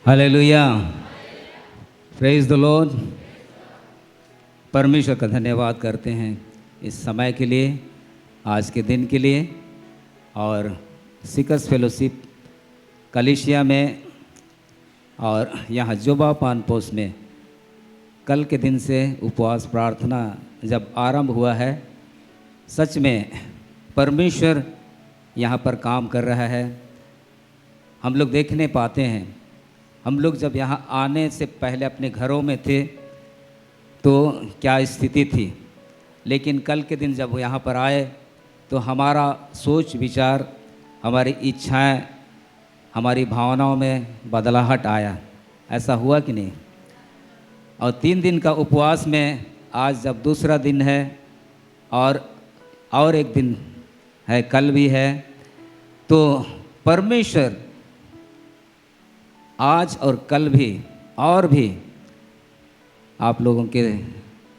Hallelujah, praise the Lord. परमेश्वर का धन्यवाद करते हैं इस समय के लिए, आज के दिन के लिए। और सिकस फेलोशिप कलीसिया में और यहाँ जोबा पान पोस्ट में कल के दिन से उपवास प्रार्थना जब आरंभ हुआ है, सच में परमेश्वर यहाँ पर काम कर रहा है। हम लोग देखने पाते हैं, हम लोग जब यहाँ आने से पहले अपने घरों में थे तो क्या स्थिति थी, लेकिन कल के दिन जब यहाँ पर आए तो हमारा सोच विचार, हमारी इच्छाएं, हमारी भावनाओं में बदलाहट आया। ऐसा हुआ कि नहीं? और 3 दिन का उपवास में आज जब दूसरा दिन है और एक दिन है, कल भी है, तो परमेश्वर आज और कल भी और भी आप लोगों के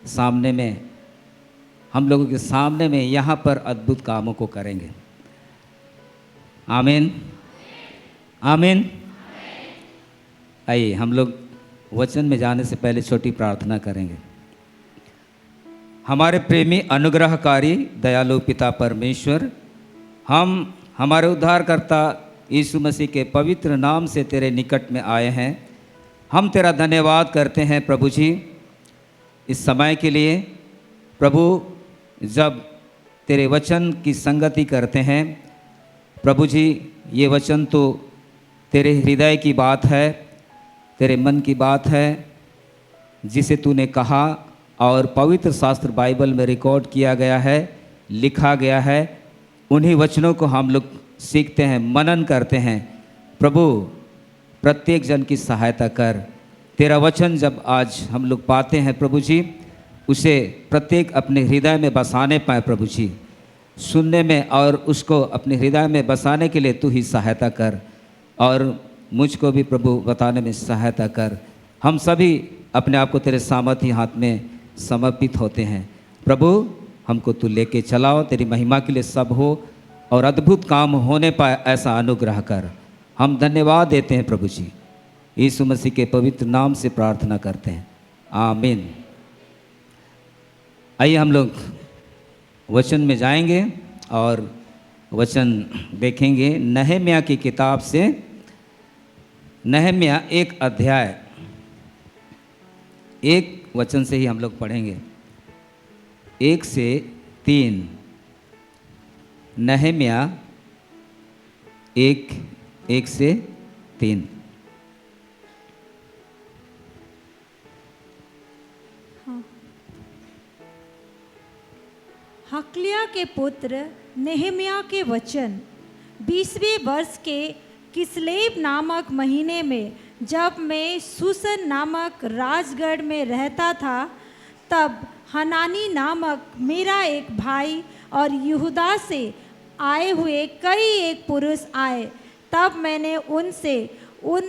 सामने में, हम लोगों के सामने में यहाँ पर अद्भुत कामों को करेंगे। आमीन, आमीन। आइए हम लोग वचन में जाने से पहले छोटी प्रार्थना करेंगे। हमारे प्रेमी अनुग्रहकारी दयालु पिता परमेश्वर, हम हमारे उद्धारकर्ता यीशु मसीह के पवित्र नाम से तेरे निकट में आए हैं। हम तेरा धन्यवाद करते हैं प्रभु जी इस समय के लिए। प्रभु, जब तेरे वचन की संगति करते हैं प्रभु जी, ये वचन तो तेरे हृदय की बात है, तेरे मन की बात है, जिसे तूने कहा और पवित्र शास्त्र बाइबल में रिकॉर्ड किया गया है, लिखा गया है। उन्हीं वचनों को हम लोग सीखते हैं, मनन करते हैं। प्रभु, प्रत्येक जन की सहायता कर। तेरा वचन जब आज हम लोग पाते हैं प्रभु जी, उसे प्रत्येक अपने हृदय में बसाने पाए प्रभु जी, सुनने में और उसको अपने हृदय में बसाने के लिए तू ही सहायता कर, और मुझको भी प्रभु बताने में सहायता कर। हम सभी अपने आप को तेरे सामर्थी हाथ में समर्पित होते हैं। प्रभु, हमको तू लेके चलाओ, तेरी महिमा के लिए सब हो और अद्भुत काम होने पाए, ऐसा अनुग्रह कर। हम धन्यवाद देते हैं प्रभु जी, यीशु मसीह के पवित्र नाम से प्रार्थना करते हैं, आमीन। आइए हम लोग वचन में जाएंगे और वचन देखेंगे नहम्याह की किताब से। नहम्याह 1 अध्याय 1 वचन से ही हम लोग पढ़ेंगे, 1 से 3। नहम्याह 1 से 3। हकलिया के पुत्र नेहम्याह के वचन। 20वें वर्ष के किस्लेव नामक महीने में, जब मैं सूसन नामक राजगढ़ में रहता था, तब हनानी नामक मेरा एक भाई और यहूदा से आए हुए कई एक पुरुष आए। तब मैंने उनसे उन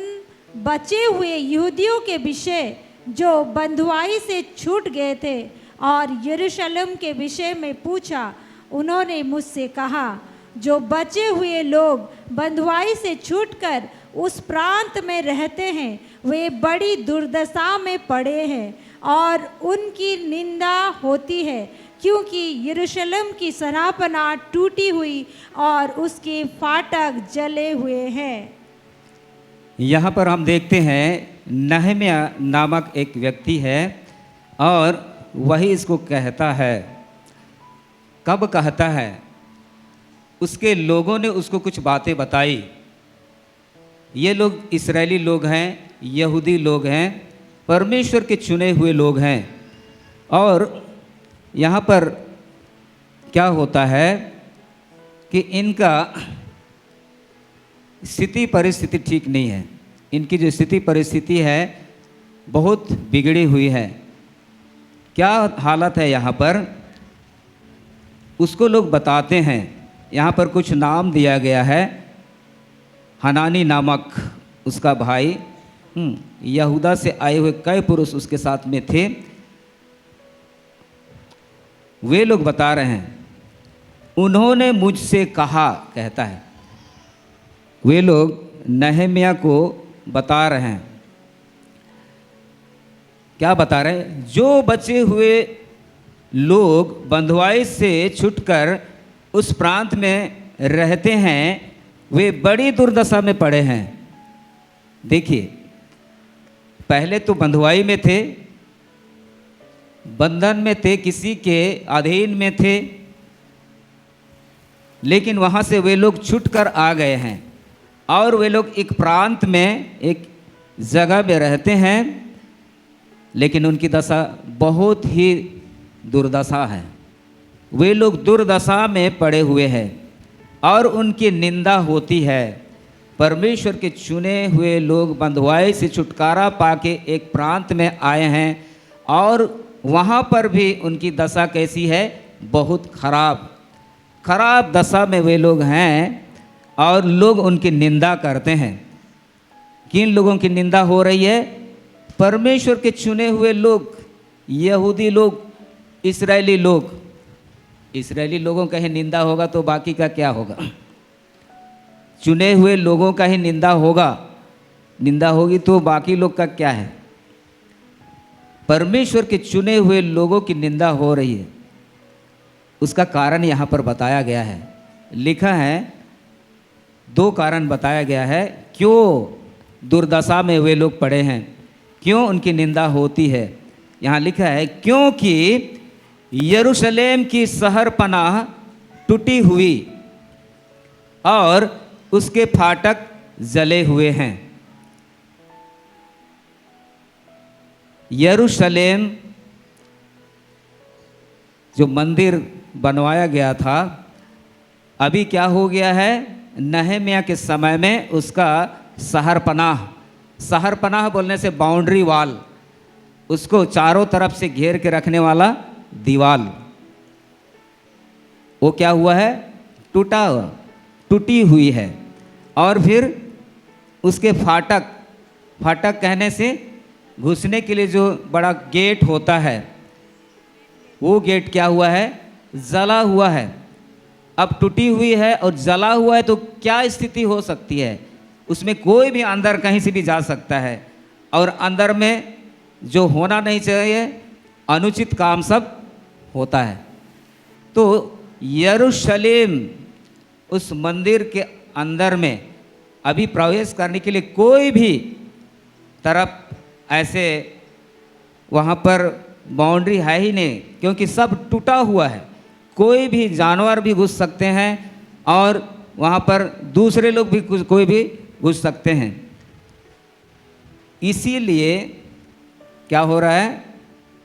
बचे हुए यहूदियों के विषय जो बंधुआई से छूट गए थे और यरूशलेम के विषय में पूछा। उन्होंने मुझसे कहा, जो बचे हुए लोग बंधुआई से छूटकर उस प्रांत में रहते हैं, वे बड़ी दुर्दशा में पड़े हैं और उनकी निंदा होती है, क्योंकि यरूशलेम की सरापना टूटी हुई और उसके फाटक जले हुए हैं। यहाँ पर हम देखते हैं नहम्याह नामक एक व्यक्ति है और वही इसको कहता है। कब कहता है? उसके लोगों ने उसको कुछ बातें बताई। ये लोग इस्राएली लोग हैं, यहूदी लोग हैं, परमेश्वर के चुने हुए लोग हैं। और यहाँ पर क्या होता है कि इनका स्थिति परिस्थिति ठीक नहीं है। इनकी जो स्थिति परिस्थिति है बहुत बिगड़ी हुई है। क्या हालत है यहाँ पर, उसको लोग बताते हैं। यहाँ पर कुछ नाम दिया गया है। हनानी नामक उसका भाई, यहूदा से आए हुए कई पुरुष उसके साथ में थे। वे लोग बता रहे हैं, उन्होंने मुझसे कहा, कहता है। वे लोग नहम्याह को बता रहे हैं क्या बता रहे हैं? जो बचे हुए लोग बंधुआई से छूटकर उस प्रांत में रहते हैं वे बड़ी दुर्दशा में पड़े हैं। देखिए, पहले तो बंधुआई में थे, बंधन में थे, किसी के अधीन में थे, लेकिन वहाँ से वे लोग छूटकर आ गए हैं और वे लोग एक प्रांत में, एक जगह में रहते हैं, लेकिन उनकी दशा बहुत ही दुर्दशा है। वे लोग दुर्दशा में पड़े हुए हैं और उनकी निंदा होती है। परमेश्वर के चुने हुए लोग बंधुआई से छुटकारा पाके एक प्रांत में आए हैं और वहाँ पर भी उनकी दशा कैसी है? बहुत खराब दशा में वे लोग हैं और लोग उनकी निंदा करते हैं। किन लोगों की निंदा हो रही है? परमेश्वर के चुने हुए लोग, यहूदी लोग, इस्राएली लोग। इस्राएली लोगों का ही निंदा होगा तो बाकी का क्या होगा? चुने हुए लोगों का ही निंदा होगी तो बाकी लोग का क्या है? परमेश्वर के चुने हुए लोगों की निंदा हो रही है। उसका कारण यहाँ पर बताया गया है, लिखा है, 2 कारण बताया गया है क्यों दुर्दशा में वे लोग पड़े हैं, क्यों उनकी निंदा होती है। यहाँ लिखा है, क्योंकि यरूशलेम की शहर पनाह टूटी हुई और उसके फाटक जले हुए हैं। यरूशलेम जो मंदिर बनवाया गया था, अभी क्या हो गया है? नहम्याह के समय में उसका शहर पनाह बोलने से बाउंड्री वाल, उसको चारों तरफ से घेर के रखने वाला दीवाल, वो क्या हुआ है? टूटी हुई है। और फिर उसके फाटक कहने से घुसने के लिए जो बड़ा गेट होता है, वो गेट क्या हुआ है? जला हुआ है। अब टूटी हुई है और जला हुआ है तो क्या स्थिति हो सकती है? उसमें कोई भी अंदर कहीं से भी जा सकता है और अंदर में जो होना नहीं चाहिए, अनुचित काम सब होता है। तो यरूशलेम, उस मंदिर के अंदर में अभी प्रवेश करने के लिए कोई भी तरफ ऐसे वहाँ पर बाउंड्री है ही नहीं, क्योंकि सब टूटा हुआ है। कोई भी जानवर भी घुस सकते हैं और वहाँ पर दूसरे लोग भी कोई भी घुस सकते हैं। इसीलिए क्या हो रहा है?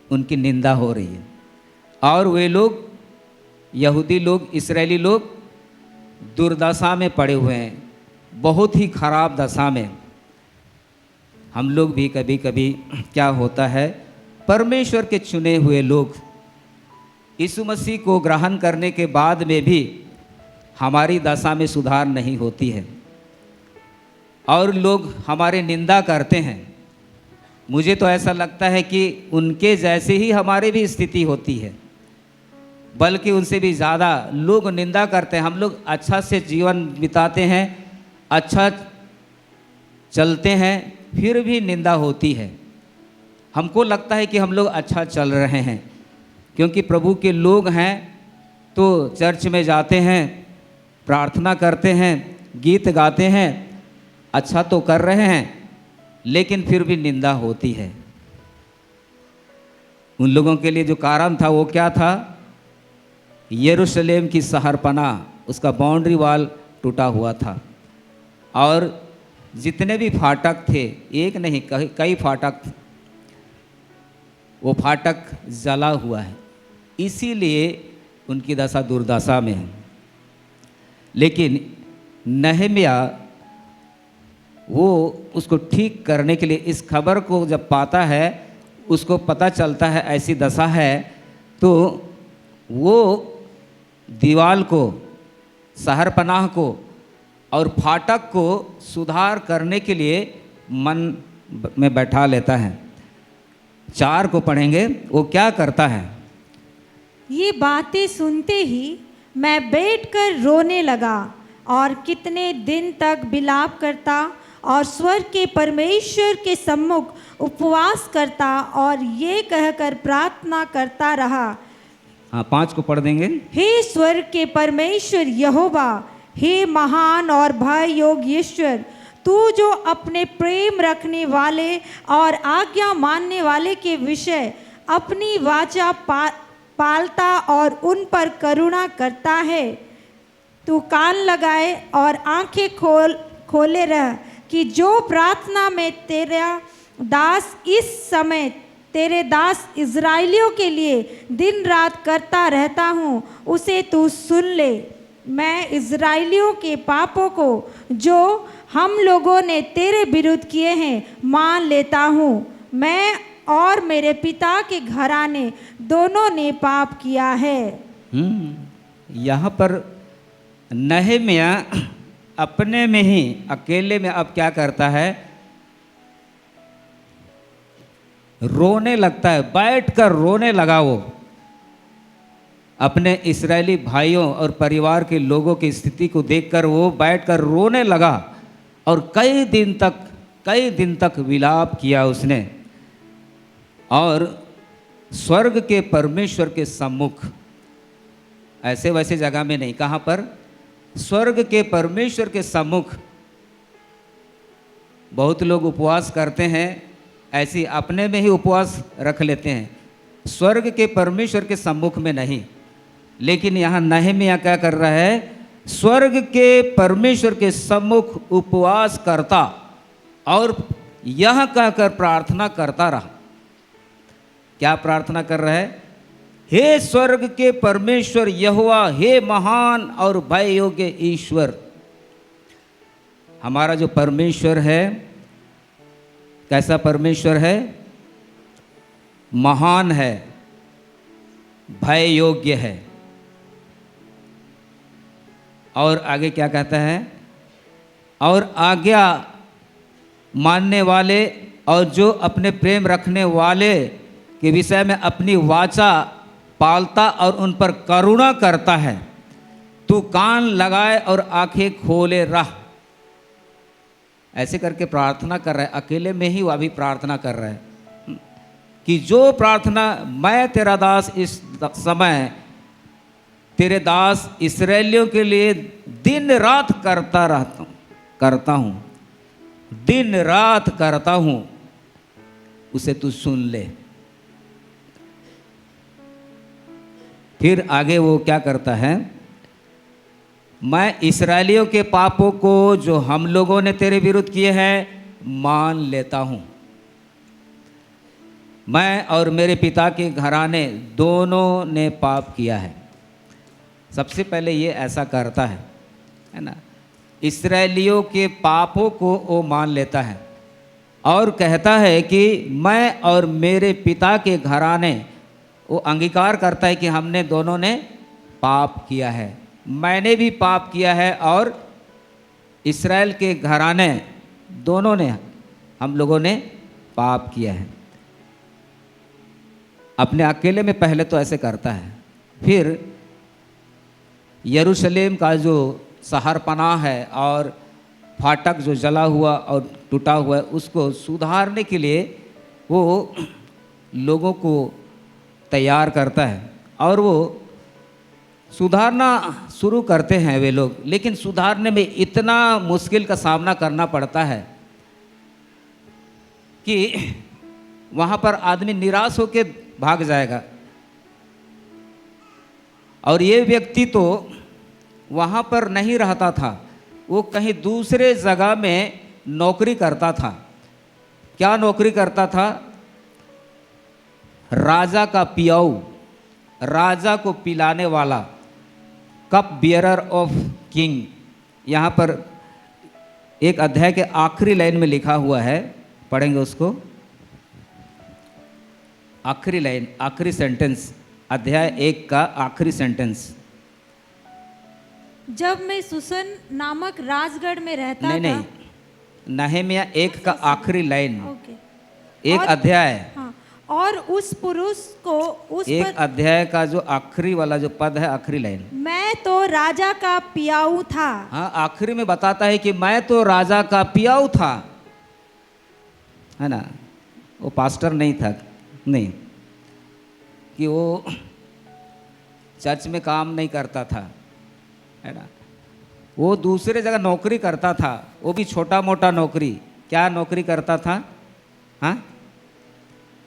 उनकी निंदा हो रही है और वे लोग, यहूदी लोग, इस्राएली लोग दुर्दशा में पड़े हुए हैं, बहुत ही खराब दशा में। हम लोग भी कभी कभी क्या होता है, परमेश्वर के चुने हुए लोग यीशु मसीह को ग्रहण करने के बाद में भी हमारी दशा में सुधार नहीं होती है और लोग हमारे निंदा करते हैं। मुझे तो ऐसा लगता है कि उनके जैसे ही हमारी भी स्थिति होती है, बल्कि उनसे भी ज़्यादा लोग निंदा करते हैं। हम लोग अच्छा से जीवन बिताते हैं, अच्छा चलते हैं, फिर भी निंदा होती है। हमको लगता है कि हम लोग अच्छा चल रहे हैं क्योंकि प्रभु के लोग हैं तो चर्च में जाते हैं, प्रार्थना करते हैं, गीत गाते हैं, अच्छा तो कर रहे हैं, लेकिन फिर भी निंदा होती है। उन लोगों के लिए जो कारण था वो क्या था? यरूशलेम की शहरपनाह, उसका बाउंड्री वाल टूटा हुआ था और जितने भी फाटक थे, एक नहीं कई फाटक थे, वो फाटक जला हुआ है, इसीलिए उनकी दशा दुर्दशा में है। लेकिन नहम्याह वो उसको ठीक करने के लिए इस खबर को जब पाता है, उसको पता चलता है ऐसी दशा है, तो वो दीवाल को, शहरपनाह को और फाटक को सुधार करने के लिए मन में बैठा लेता है। 4 को पढ़ेंगे, वो क्या करता है। ये बातें सुनते ही मैं बैठकर रोने लगा और कितने दिन तक विलाप करता और स्वर्ग के परमेश्वर के सम्मुख उपवास करता और ये कहकर प्रार्थना करता रहा, हाँ 5 को पढ़ देंगे। हे स्वर्ग के परमेश्वर यहोवा, हे महान और भय योग्य ईश्वर, तू जो अपने प्रेम रखने वाले और आज्ञा मानने वाले के विषय अपनी वाचा पालता और उन पर करुणा करता है, तू कान लगाए और आंखें खोले रह कि जो प्रार्थना में तेरा दास इस समय तेरे दास इज़राइलियों के लिए दिन रात करता रहता हूँ, उसे तू सुन ले। मैं इज़राइलियों के पापों को जो हम लोगों ने तेरे विरुद्ध किए हैं मान लेता हूँ। मैं और मेरे पिता के घराने दोनों ने पाप किया है। यहाँ पर नहम्याह अपने में ही अकेले में अब क्या करता है, रोने लगता है, बैठकर रोने लगा। वो अपने इस्राएली भाइयों और परिवार के लोगों की स्थिति को देखकर वो बैठकर रोने लगा और कई दिन तक विलाप किया उसने। और स्वर्ग के परमेश्वर के सम्मुख, ऐसे वैसे जगह में नहीं, कहाँ पर, स्वर्ग के परमेश्वर के सम्मुख। बहुत लोग उपवास करते हैं, ऐसी अपने में ही उपवास रख लेते हैं, स्वर्ग के परमेश्वर के सम्मुख में नहीं। लेकिन यहाँ नहम्याह क्या कर रहा है, स्वर्ग के परमेश्वर के सम्मुख उपवास करता और यह कहकर प्रार्थना करता रहा। क्या प्रार्थना कर रहा है, हे स्वर्ग के परमेश्वर यहोवा, हे महान और भय योग्य ईश्वर। हमारा जो परमेश्वर है, कैसा परमेश्वर है, महान है, भय योग्य है। और आगे क्या कहता है, और आज्ञा मानने वाले और जो अपने प्रेम रखने वाले के विषय में अपनी वाचा पालता और उन पर करुणा करता है, तू कान लगाए और आंखें खोले रह। ऐसे करके प्रार्थना कर रहा है, अकेले में ही वो अभी प्रार्थना कर रहा है कि जो प्रार्थना मैं तेरा दास इस समय तेरे दास इस्राएलियों के लिए दिन रात करता हूँ, दिन रात करता हूँ, उसे तू सुन ले। फिर आगे वो क्या करता है, मैं इस्राएलियों के पापों को जो हम लोगों ने तेरे विरुद्ध किए हैं मान लेता हूँ। मैं और मेरे पिता के घराने दोनों ने पाप किया है। सबसे पहले ये ऐसा करता है ना, इस्राएलियों के पापों को वो मान लेता है और कहता है कि मैं और मेरे पिता के घराने, वो अंगीकार करता है कि हमने दोनों ने पाप किया है, मैंने भी पाप किया है और इस्राएल के घराने दोनों ने, हम लोगों ने पाप किया है। अपने अकेले में पहले तो ऐसे करता है, फिर यरूशलेम का जो शहरपनाह है और फाटक जो जला हुआ और टूटा हुआ है, उसको सुधारने के लिए वो लोगों को तैयार करता है और वो सुधारना शुरू करते हैं वे लोग। लेकिन सुधारने में इतना मुश्किल का सामना करना पड़ता है कि वहाँ पर आदमी निराश होकर भाग जाएगा। और ये व्यक्ति तो वहाँ पर नहीं रहता था, वो कहीं दूसरे जगह में नौकरी करता था। क्या नौकरी करता था, राजा का पियाऊ, राजा को पिलाने वाला, कप बियरर ऑफ किंग। यहाँ पर एक अध्याय के आखिरी लाइन में लिखा हुआ है, पढ़ेंगे उसको। आखिरी लाइन, आखिरी सेंटेंस, अध्याय 1 का आखिरी सेंटेंस। जब मैं सुसन नामक राजगढ़ में रहता था। नहीं, नहम्याह 1 का आखिरी लाइन, ओके, एक अध्याय। हाँ, और उस पुरुष को उस एक पर, अध्याय का जो आखिरी वाला जो पद है, आखिरी लाइन, मैं तो राजा का पियाऊ था। हाँ, आखिरी में बताता है कि मैं तो राजा का पियाऊ था, है ना। वो पास्टर नहीं था, नहीं, कि वो चर्च में काम नहीं करता था, है ना। वो दूसरे जगह नौकरी करता था, वो भी छोटा मोटा नौकरी। क्या नौकरी करता था? हाँ,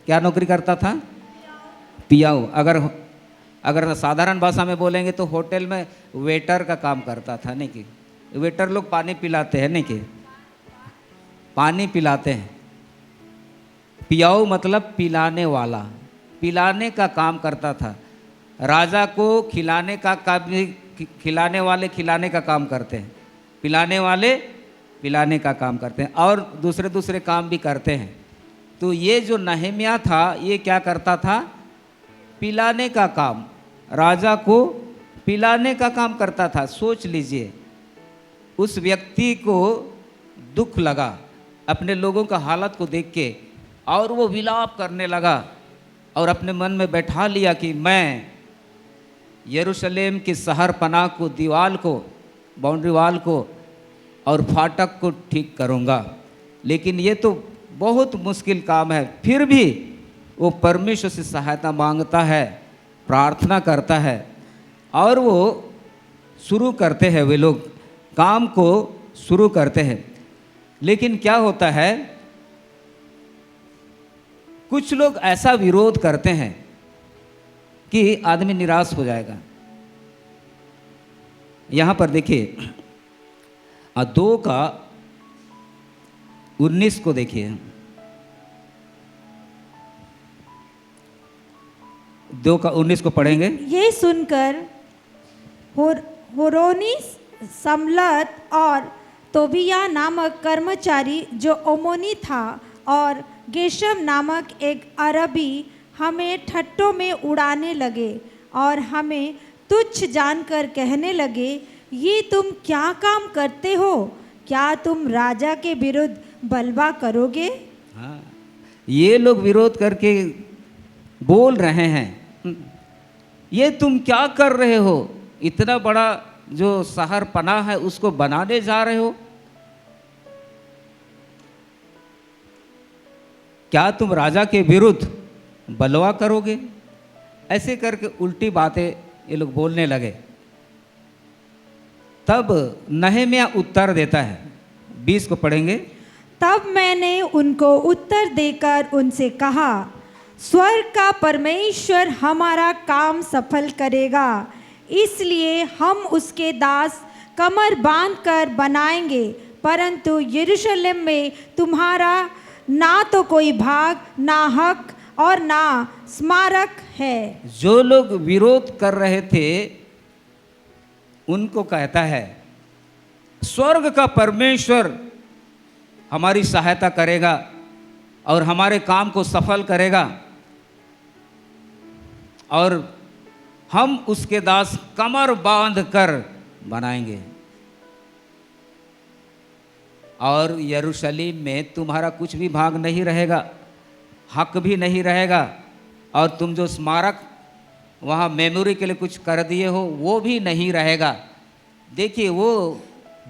क्या नौकरी करता था? पियाऊ। अगर साधारण भाषा में बोलेंगे तो होटल में वेटर का काम करता था, नहीं कि वेटर लोग पानी पिलाते हैं, नहीं कि पानी पिलाते हैं। पियाऊ मतलब पिलाने वाला, पिलाने का काम करता था। राजा को खिलाने का काम, खिलाने वाले खिलाने का काम करते हैं, पिलाने वाले पिलाने का काम करते हैं, और दूसरे दूसरे काम भी करते हैं। तो ये जो नहम्याह था, ये क्या करता था? पिलाने का काम, राजा को पिलाने का काम करता था। सोच लीजिए, उस व्यक्ति को दुख लगा अपने लोगों का हालत को देख के, और वो विलाप करने लगा और अपने मन में बैठा लिया कि मैं यरूशलेम की शहर पनाह को, दीवाल को, बाउंड्री वाल को और फाटक को ठीक करूँगा। लेकिन ये तो बहुत मुश्किल काम है। फिर भी वो परमेश्वर से सहायता मांगता है, प्रार्थना करता है, और वो शुरू करते हैं, वे लोग काम को शुरू करते हैं। लेकिन क्या होता है, कुछ लोग ऐसा विरोध करते हैं कि आदमी निराश हो जाएगा। यहाँ पर देखिए 2:19 को देखिए, 2:19 को पढ़ेंगे। ये सुनकर होरोनी सम्लत और तोबिया नामक कर्मचारी जो ओमोनी था और गेशम नामक एक अरबी हमें ठट्टों में उड़ाने लगे और हमें तुच्छ जानकर कहने लगे, ये तुम क्या काम करते हो? क्या तुम राजा के विरुद्ध बलवा करोगे? हाँ, ये लोग विरोध करके बोल रहे हैं, ये तुम क्या कर रहे हो? इतना बड़ा जो शहर पनाह है उसको बनाने जा रहे हो? क्या तुम राजा के विरुद्ध बलवा करोगे? ऐसे करके उल्टी बातें ये लोग बोलने लगे। तब नहम्याह उत्तर देता है, 20 को पढ़ेंगे। तब मैंने उनको उत्तर देकर उनसे कहा, स्वर्ग का परमेश्वर हमारा काम सफल करेगा, इसलिए हम उसके दास कमर बांधकर बनाएंगे, परंतु यरूशलेम में तुम्हारा ना तो कोई भाग, ना हक और ना स्मारक है। जो लोग विरोध कर रहे थे उनको कहता है, स्वर्ग का परमेश्वर हमारी सहायता करेगा और हमारे काम को सफल करेगा, और हम उसके दास कमर बांध कर बनाएंगे, और यरूशलेम में तुम्हारा कुछ भी भाग नहीं रहेगा, हक भी नहीं रहेगा, और तुम जो स्मारक वहाँ मेमोरी के लिए कुछ कर दिए हो वो भी नहीं रहेगा। देखिए, वो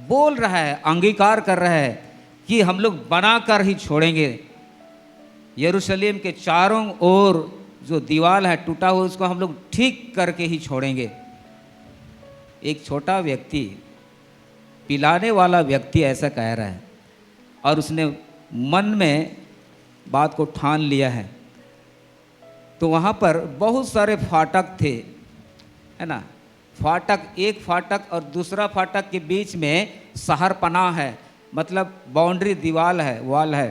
बोल रहा है, अंगीकार कर रहा है कि हम लोग बना कर ही छोड़ेंगे। यरूशलेम के चारों ओर जो दीवार है टूटा हुआ, उसको हम लोग ठीक करके ही छोड़ेंगे। एक छोटा व्यक्ति, पिलाने वाला व्यक्ति ऐसा कह रहा है, और उसने मन में बात को ठान लिया है। तो वहाँ पर बहुत सारे फाटक थे, है ना। फाटक, एक फाटक और दूसरा फाटक के बीच में शहर पनाह है, मतलब बाउंड्री दीवार है, वाल है।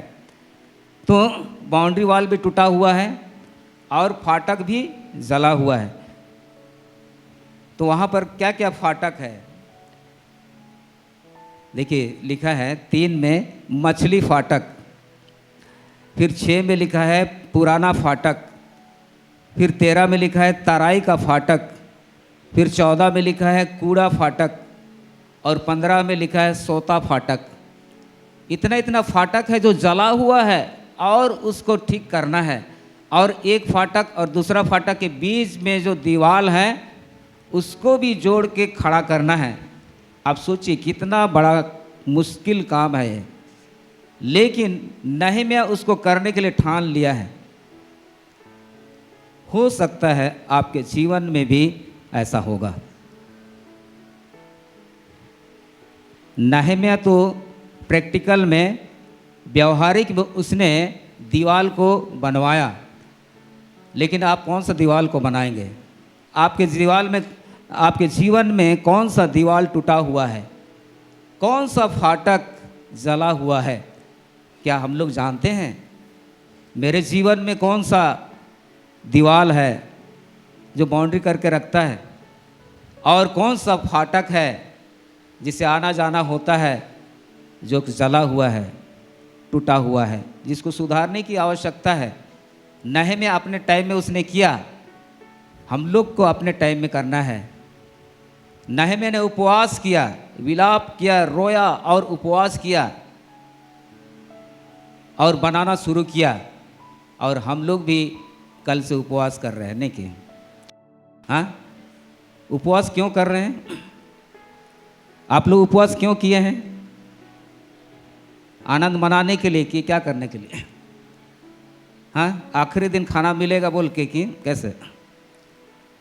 तो बाउंड्री वाल भी टूटा हुआ है और फाटक भी जला हुआ है। तो वहाँ पर क्या क्या फाटक है देखिए, लिखा है 3 में मछली फाटक, फिर 6 में लिखा है पुराना फाटक, फिर 13 में लिखा है तराई का फाटक, फिर 14 में लिखा है कूड़ा फाटक, और 15 में लिखा है सोता फाटक। इतना इतना फाटक है जो जला हुआ है और उसको ठीक करना है। और एक फाटक और दूसरा फाटक के बीच में जो दीवार है उसको भी जोड़ के खड़ा करना है। आप सोचिए कितना बड़ा मुश्किल काम है ये, लेकिन नहम्याह उसको करने के लिए ठान लिया है। हो सकता है आपके जीवन में भी ऐसा होगा। नहम्याह तो प्रैक्टिकल में, व्यवहारिक में उसने दीवार को बनवाया, लेकिन आप कौन सा दीवार को बनाएंगे? आपके दीवार में, आपके जीवन में कौन सा दीवार टूटा हुआ है? कौन सा फाटक जला हुआ है? क्या हम लोग जानते हैं मेरे जीवन में कौन सा दीवार है जो बाउंड्री करके रखता है, और कौन सा फाटक है जिसे आना जाना होता है जो जला हुआ है, टूटा हुआ है, जिसको सुधारने की आवश्यकता है। नहम्याह अपने टाइम में उसने किया, हम लोग को अपने टाइम में करना है। नहम्याह ने उपवास किया, विलाप किया, रोया और उपवास किया और बनाना शुरू किया। और हम लोग भी कल से उपवास कर रहे हैं, नहीं कि? हाँ, उपवास क्यों कर रहे हैं? आप लोग उपवास क्यों किए हैं? आनंद मनाने के लिए कि क्या करने के लिए? हाँ, आखिरी दिन खाना मिलेगा बोल के कि कैसे?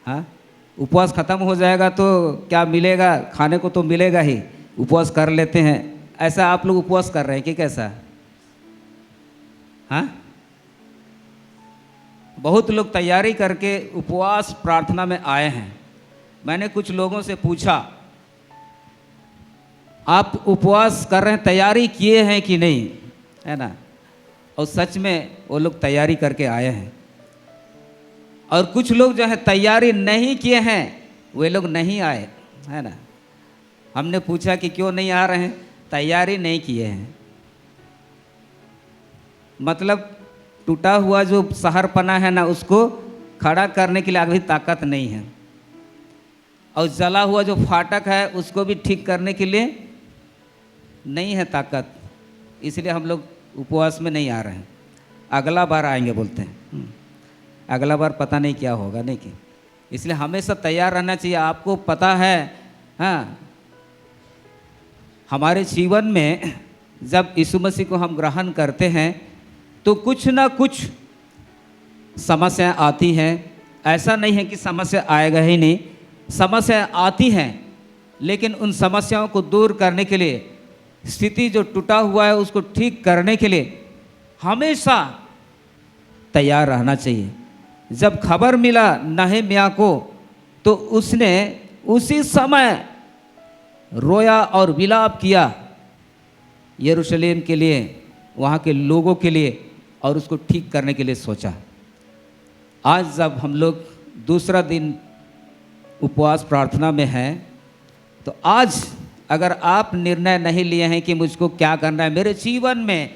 हाँ, उपवास खत्म हो जाएगा तो क्या मिलेगा? खाने को तो मिलेगा ही, उपवास कर लेते हैं, ऐसा आप लोग उपवास कर रहे हैं कि कैसा? हाँ, बहुत लोग तैयारी करके उपवास प्रार्थना में आए हैं। मैंने कुछ लोगों से पूछा, आप उपवास कर रहे हैं, तैयारी किए हैं कि नहीं, है ना? और सच में वो लोग तैयारी करके आए हैं। और कुछ लोग जो है तैयारी नहीं किए हैं, वे लोग नहीं आए, है ना? हमने पूछा कि क्यों नहीं आ रहे हैं? तैयारी नहीं किए हैं। मतलब टूटा हुआ जो शहरपना है ना, उसको खड़ा करने के लिए अभी ताकत नहीं है, और जला हुआ जो फाटक है उसको भी ठीक करने के लिए नहीं है ताकत। इसलिए हम लोग उपवास में नहीं आ रहे हैं, अगला बार आएंगे बोलते हैं। अगला बार पता नहीं क्या होगा, नहीं कि? इसलिए हमेशा तैयार रहना चाहिए। आपको पता है, हाँ, हमारे जीवन में जब यीशु मसीह को हम ग्रहण करते हैं तो कुछ ना कुछ समस्या आती हैं। ऐसा नहीं है कि समस्या आएगा ही नहीं, समस्या आती हैं, लेकिन उन समस्याओं को दूर करने के लिए, स्थिति जो टूटा हुआ है उसको ठीक करने के लिए हमेशा तैयार रहना चाहिए। जब खबर मिला नहम्याह को तो उसने उसी समय रोया और विलाप किया यरूशलेम के लिए, वहाँ के लोगों के लिए, और उसको ठीक करने के लिए सोचा। आज जब हम लोग दूसरा दिन उपवास प्रार्थना में हैं, तो आज अगर आप निर्णय नहीं लिए हैं कि मुझको क्या करना है, मेरे जीवन में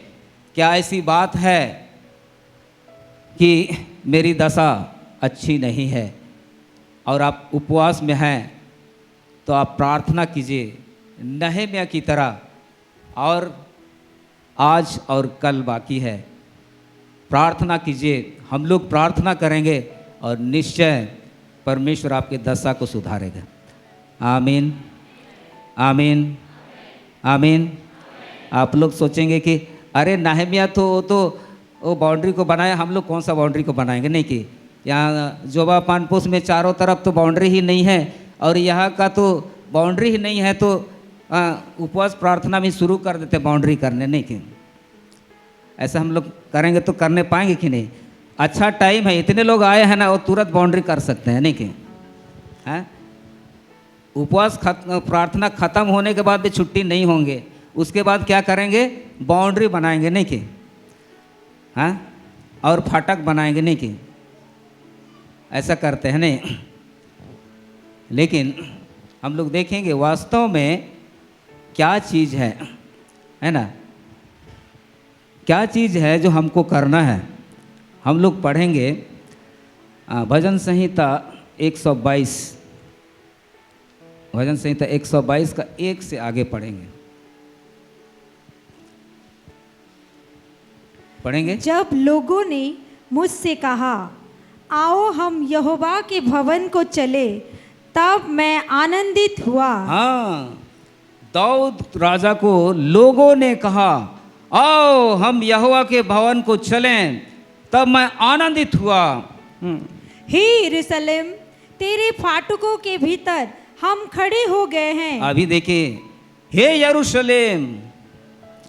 क्या ऐसी बात है कि मेरी दशा अच्छी नहीं है, और आप उपवास में हैं, तो आप प्रार्थना कीजिए नहम्याह की तरह। और आज और कल बाकी है, प्रार्थना कीजिए। हम लोग प्रार्थना करेंगे और निश्चय परमेश्वर आपके दशा को सुधारेगा। आमीन, आमीन, आमीन। आप लोग सोचेंगे कि अरे नहम्याह तो वो बाउंड्री को बनाया, हम लोग कौन सा बाउंड्री को बनाएंगे? नहीं कि यहाँ जोबा पानपोस में चारों तरफ तो बाउंड्री ही नहीं है, और यहाँ का तो बाउंड्री ही नहीं है, तो उपवास प्रार्थना भी शुरू कर देते बाउंड्री करने, नहीं कि? ऐसा हम लोग करेंगे तो करने पाएंगे कि नहीं? अच्छा टाइम है, इतने लोग आए हैं ना, वो तुरंत बाउंड्री कर सकते हैं, नहीं कि? हाँ, उपवास प्रार्थना खत्म होने के बाद भी छुट्टी नहीं होंगे, उसके बाद क्या करेंगे? बाउंड्री बनाएंगे, नहीं कि? हाँ, और फाटक बनाएंगे, नहीं कि? ऐसा करते हैं, नहीं? लेकिन हम लोग देखेंगे वास्तव में क्या चीज़ है ना? क्या चीज़ है जो हमको करना है? हम लोग पढ़ेंगे भजन संहिता 122, भजन संहिता 122 का 1 से आगे पढ़ेंगे। जब लोगों ने मुझसे कहा, आओ हम यहोवा के भवन को चले। तब मैं आनंदित हुआ। हाँ, दाऊद राजा को लोगों ने कहा, आओ हम यहोवा के भवन को चलें, तब मैं आनंदित हुआ। हे यरूशलेम, तेरे फाटकों के भीतर हम खड़े हो गए हैं। अभी देखिए, हे यरूशलेम,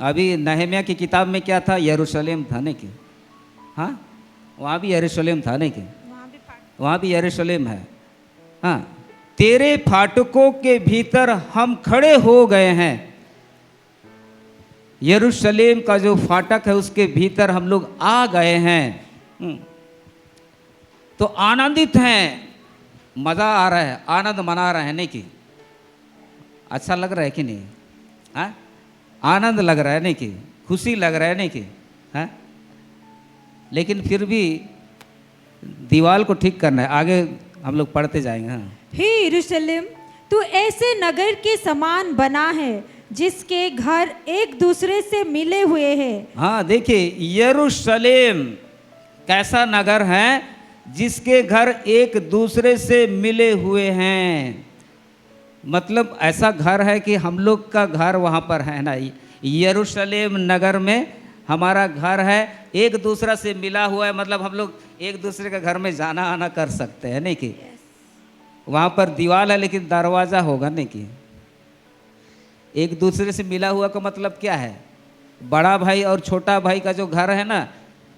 अभी नहम्याह की किताब में क्या था? यरूशलेम था नहीं कि? हाँ, वहाँ भी यरूशलेम था नहीं कि? वहाँ भी यरूशलेम है। हाँ, तेरे फाटकों के भीतर हम खड़े हो गए हैं। यरूशलेम का जो फाटक है उसके भीतर हम लोग आ गए हैं। तो आनंदित हैं, मज़ा आ रहा है, आनंद मना रहे हैं नहीं कि? अच्छा लग रहा है कि नहीं? हाँ, आनंद लग रहा है नहीं कि? खुशी लग रहा है नहीं कि? हाँ, लेकिन फिर भी दीवार को ठीक करना है। आगे हम लोग पढ़ते जाएंगे। हाँ, हे यरूशलेम, तू ऐसे नगर के समान बना है जिसके घर एक दूसरे से मिले हुए हैं। हाँ, देखिए, यरूशलेम कैसा नगर है जिसके घर एक दूसरे से मिले हुए हैं। मतलब ऐसा घर है कि हम लोग का घर वहाँ पर है ना, यरूशलेम नगर में हमारा घर है, एक दूसरा से मिला हुआ है। मतलब हम लोग एक दूसरे के घर में जाना आना कर सकते हैं नहीं कि? वहाँ पर दीवार है लेकिन दरवाज़ा होगा नहीं कि? एक दूसरे से मिला हुआ का मतलब क्या है? बड़ा भाई और छोटा भाई का जो घर है ना,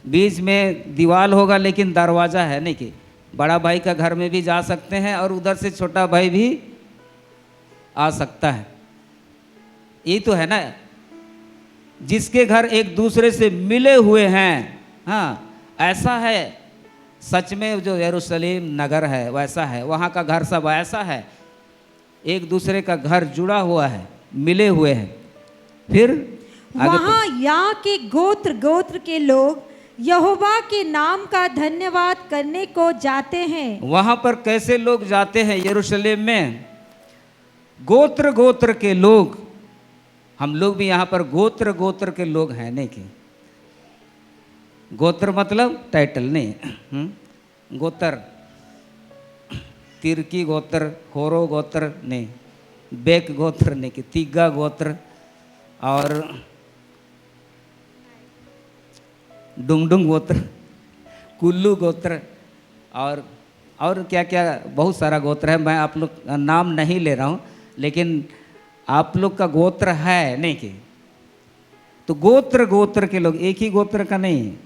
बीच में दीवार होगा लेकिन दरवाज़ा है नहीं कि? बड़ा भाई का घर में भी जा सकते हैं और उधर से छोटा भाई भी आ सकता है। ये तो है ना, जिसके घर एक दूसरे से मिले हुए हैं। हाँ, ऐसा है सच में जो यरूशलेम नगर है वैसा है, वहाँ का घर सब ऐसा है, एक दूसरे का घर जुड़ा हुआ है, मिले हुए हैं। फिर वहाँ यहाँ के गोत्र गोत्र के लोग यहोवा के नाम का धन्यवाद करने को जाते हैं। वहाँ पर कैसे लोग जाते हैं? यरूशलेम में गोत्र गोत्र के लोग। हम लोग भी यहाँ पर गोत्र गोत्र के लोग हैं नहीं कि? गोत्र मतलब टाइटल नहीं, गोत्र, तिरकी गोत्र, होरो गोत्र नहीं, बेक गोत्र नहीं कि? तिग्गा गोत्र और डुंगडुंग गोत्र, कुल्लू गोत्र और क्या क्या बहुत सारा गोत्र है। मैं आप लोग नाम नहीं ले रहा हूँ, लेकिन आप लोग का गोत्र है नहीं कि? तो गोत्र गोत्र के लोग, एक ही गोत्र का नहीं है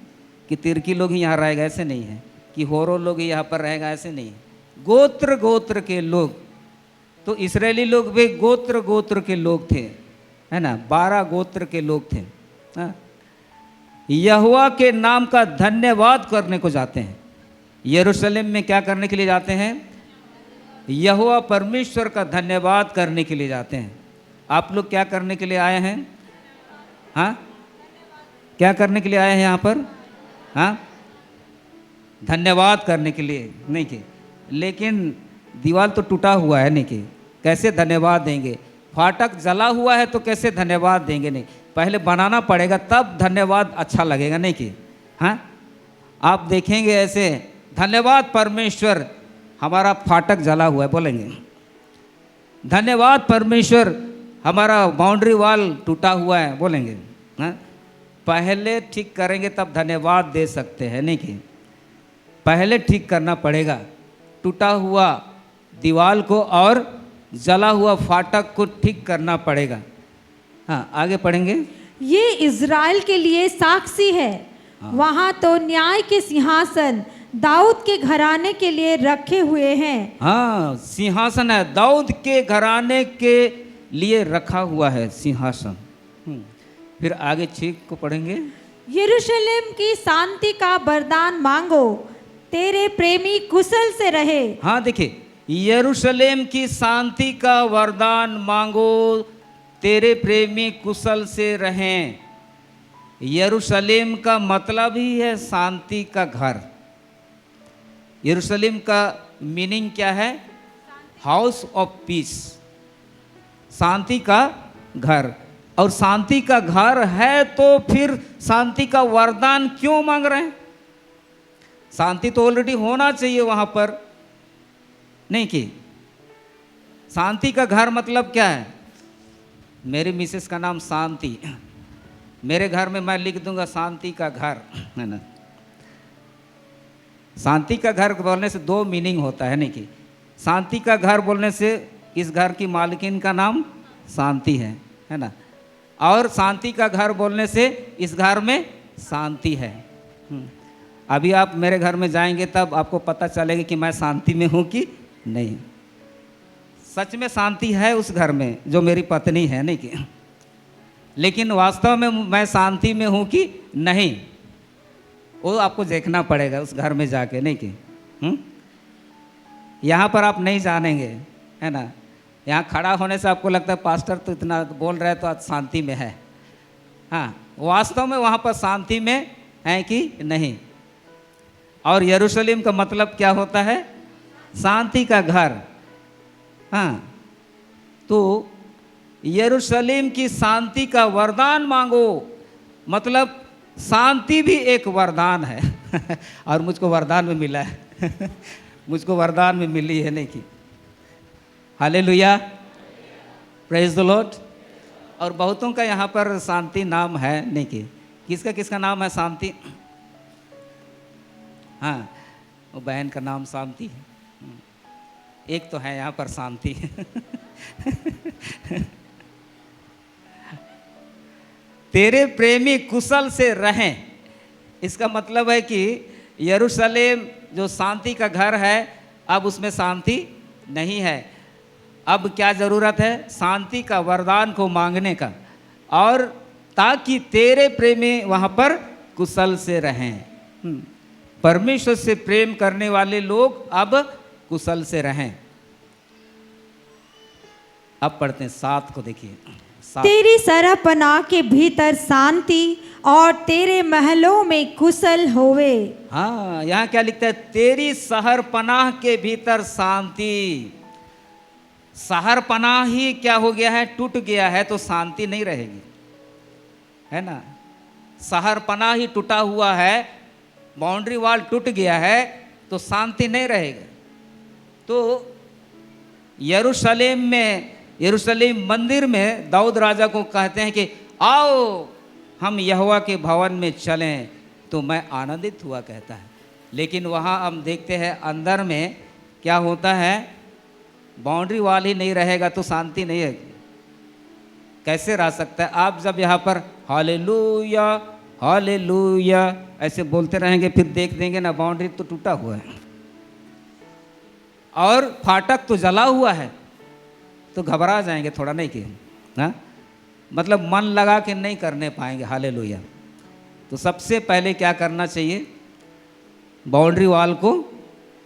कि तिरकी लोग ही यहाँ रहेगा, ऐसे नहीं है कि होरो लोग ही यहाँ पर रहेगा, ऐसे नहीं है। गोत्र गोत्र के लोग। तो इस्राएली लोग भी गोत्र गोत्र के लोग थे, है ना, 12 गोत्र के लोग थे। हाँ, यहोवा के नाम का धन्यवाद करने को जाते हैं। यरूशलेम में क्या करने के लिए जाते हैं? यहोवा परमेश्वर का धन्यवाद करने के लिए जाते हैं। आप लोग क्या करने के लिए आए हैं? हाँ, क्या करने के लिए आए हैं यहाँ पर? हाँ, धन्यवाद करने के लिए नहीं कि? लेकिन दीवार तो टूटा हुआ है नहीं कि? कैसे धन्यवाद देंगे? फाटक जला हुआ है तो कैसे धन्यवाद देंगे? नहीं, पहले बनाना पड़ेगा तब धन्यवाद अच्छा लगेगा नहीं कि? हाँ, आप देखेंगे ऐसे, धन्यवाद परमेश्वर हमारा फाटक जला हुआ है, बोलेंगे धन्यवाद परमेश्वर हमारा बाउंड्री वॉल टूटा हुआ है, बोलेंगे। हाँ, पहले ठीक करेंगे तब धन्यवाद दे सकते हैं नहीं कि? पहले ठीक करना पड़ेगा टूटा हुआ दीवार को और जला हुआ फाटक को ठीक करना पड़ेगा। हाँ, आगे पढ़ेंगे। ये इज़राइल के लिए साक्षी है। वहाँ तो न्याय के सिंहासन दाऊद के घराने के लिए रखे हुए हैं। हाँ, सिंहासन है, दाऊद के घराने के लिए रखा हुआ है सिंहासन। फिर आगे 6 को पढ़ेंगे। यरूशलेम की शांति का वरदान मांगो, तेरे प्रेमी कुशल से रहे। हाँ, देखिए, यरूशलेम की शांति का वरदान मांगो, तेरे प्रेमी कुशल से रहें। यरूशलेम का मतलब ही है शांति का घर। यरूशलेम का मीनिंग क्या है? हाउस ऑफ पीस, शांति का घर। और शांति का घर है तो फिर शांति का वरदान क्यों मांग रहे हैं? शांति तो ऑलरेडी होना चाहिए वहाँ पर, नहीं कि शांति का घर मतलब क्या है? मेरी मिसेस का नाम शांति, मेरे घर में मैं लिख दूंगा शांति का घर, है ना। शांति का घर बोलने से दो मीनिंग होता है, नहीं कि शांति का घर बोलने से इस घर की मालकिन का नाम शांति है ना, और शांति का घर बोलने से इस घर में शांति है। अभी आप मेरे घर में जाएंगे तब आपको पता चलेगा कि मैं शांति में हूँ कि नहीं। सच में शांति है उस घर में जो मेरी पत्नी है, नहीं कि, लेकिन वास्तव में मैं शांति में हूँ कि नहीं, वो आपको देखना पड़ेगा उस घर में जाके, नहीं कि यहाँ पर आप नहीं जानेंगे, है ना। यहाँ खड़ा होने से आपको लगता है पास्टर तो इतना बोल रहा है तो आज शांति में है। हाँ, वास्तव में वहाँ पर शांति में है कि नहीं। और यरूशलेम का मतलब क्या होता है? शांति का घर। हाँ, तो यरूशलेम की शांति का वरदान मांगो, मतलब शांति भी एक वरदान है और मुझको वरदान में मिला है मुझको वरदान में मिली है, नहीं कि हालेलुया, प्रेज द लॉर्ड। और बहुतों का यहाँ पर शांति नाम है, नहीं कि किसका किसका नाम है शांति? हाँ, वो बहन का नाम शांति है, एक तो है यहाँ पर शांति तेरे प्रेमी कुशल से रहें, इसका मतलब है कि यरूशलेम जो शांति का घर है अब उसमें शांति नहीं है। अब क्या ज़रूरत है? शांति का वरदान को मांगने का, और ताकि तेरे प्रेमी वहाँ पर कुशल से रहें। परमेश्वर से प्रेम करने वाले लोग अब कुशल से रहें। अब पढ़ते हैं 7 को, देखिए। तेरी सरपनाह के भीतर शांति और तेरे महलों में कुशल होवे। हाँ, यहाँ क्या लिखता है? तेरी शहर पनाह के भीतर शांति। शहर पनाह ही क्या हो गया है? टूट गया है, तो शांति नहीं रहेगी, है ना। शहर पनाह ही टूटा हुआ है, बाउंड्री वॉल टूट गया है, तो शांति नहीं रहेगा। तो यरूशलेम मंदिर में दाऊद राजा को कहते हैं कि आओ हम यहोवा के भवन में चलें, तो मैं आनंदित हुआ कहता है। लेकिन वहाँ हम देखते हैं अंदर में क्या होता है? बाउंड्री वॉल ही नहीं रहेगा तो शांति नहीं है। कैसे रह सकता है? आप जब यहाँ पर हालेलुया हालेलुया ऐसे बोलते रहेंगे, फिर देख देंगे ना बाउंड्री तो टूटा हुआ है और फाटक तो जला हुआ है, तो घबरा जाएंगे थोड़ा, नहीं कि हाँ, मतलब मन लगा के नहीं करने पाएंगे हालेलुया। तो सबसे पहले क्या करना चाहिए? बाउंड्री वॉल को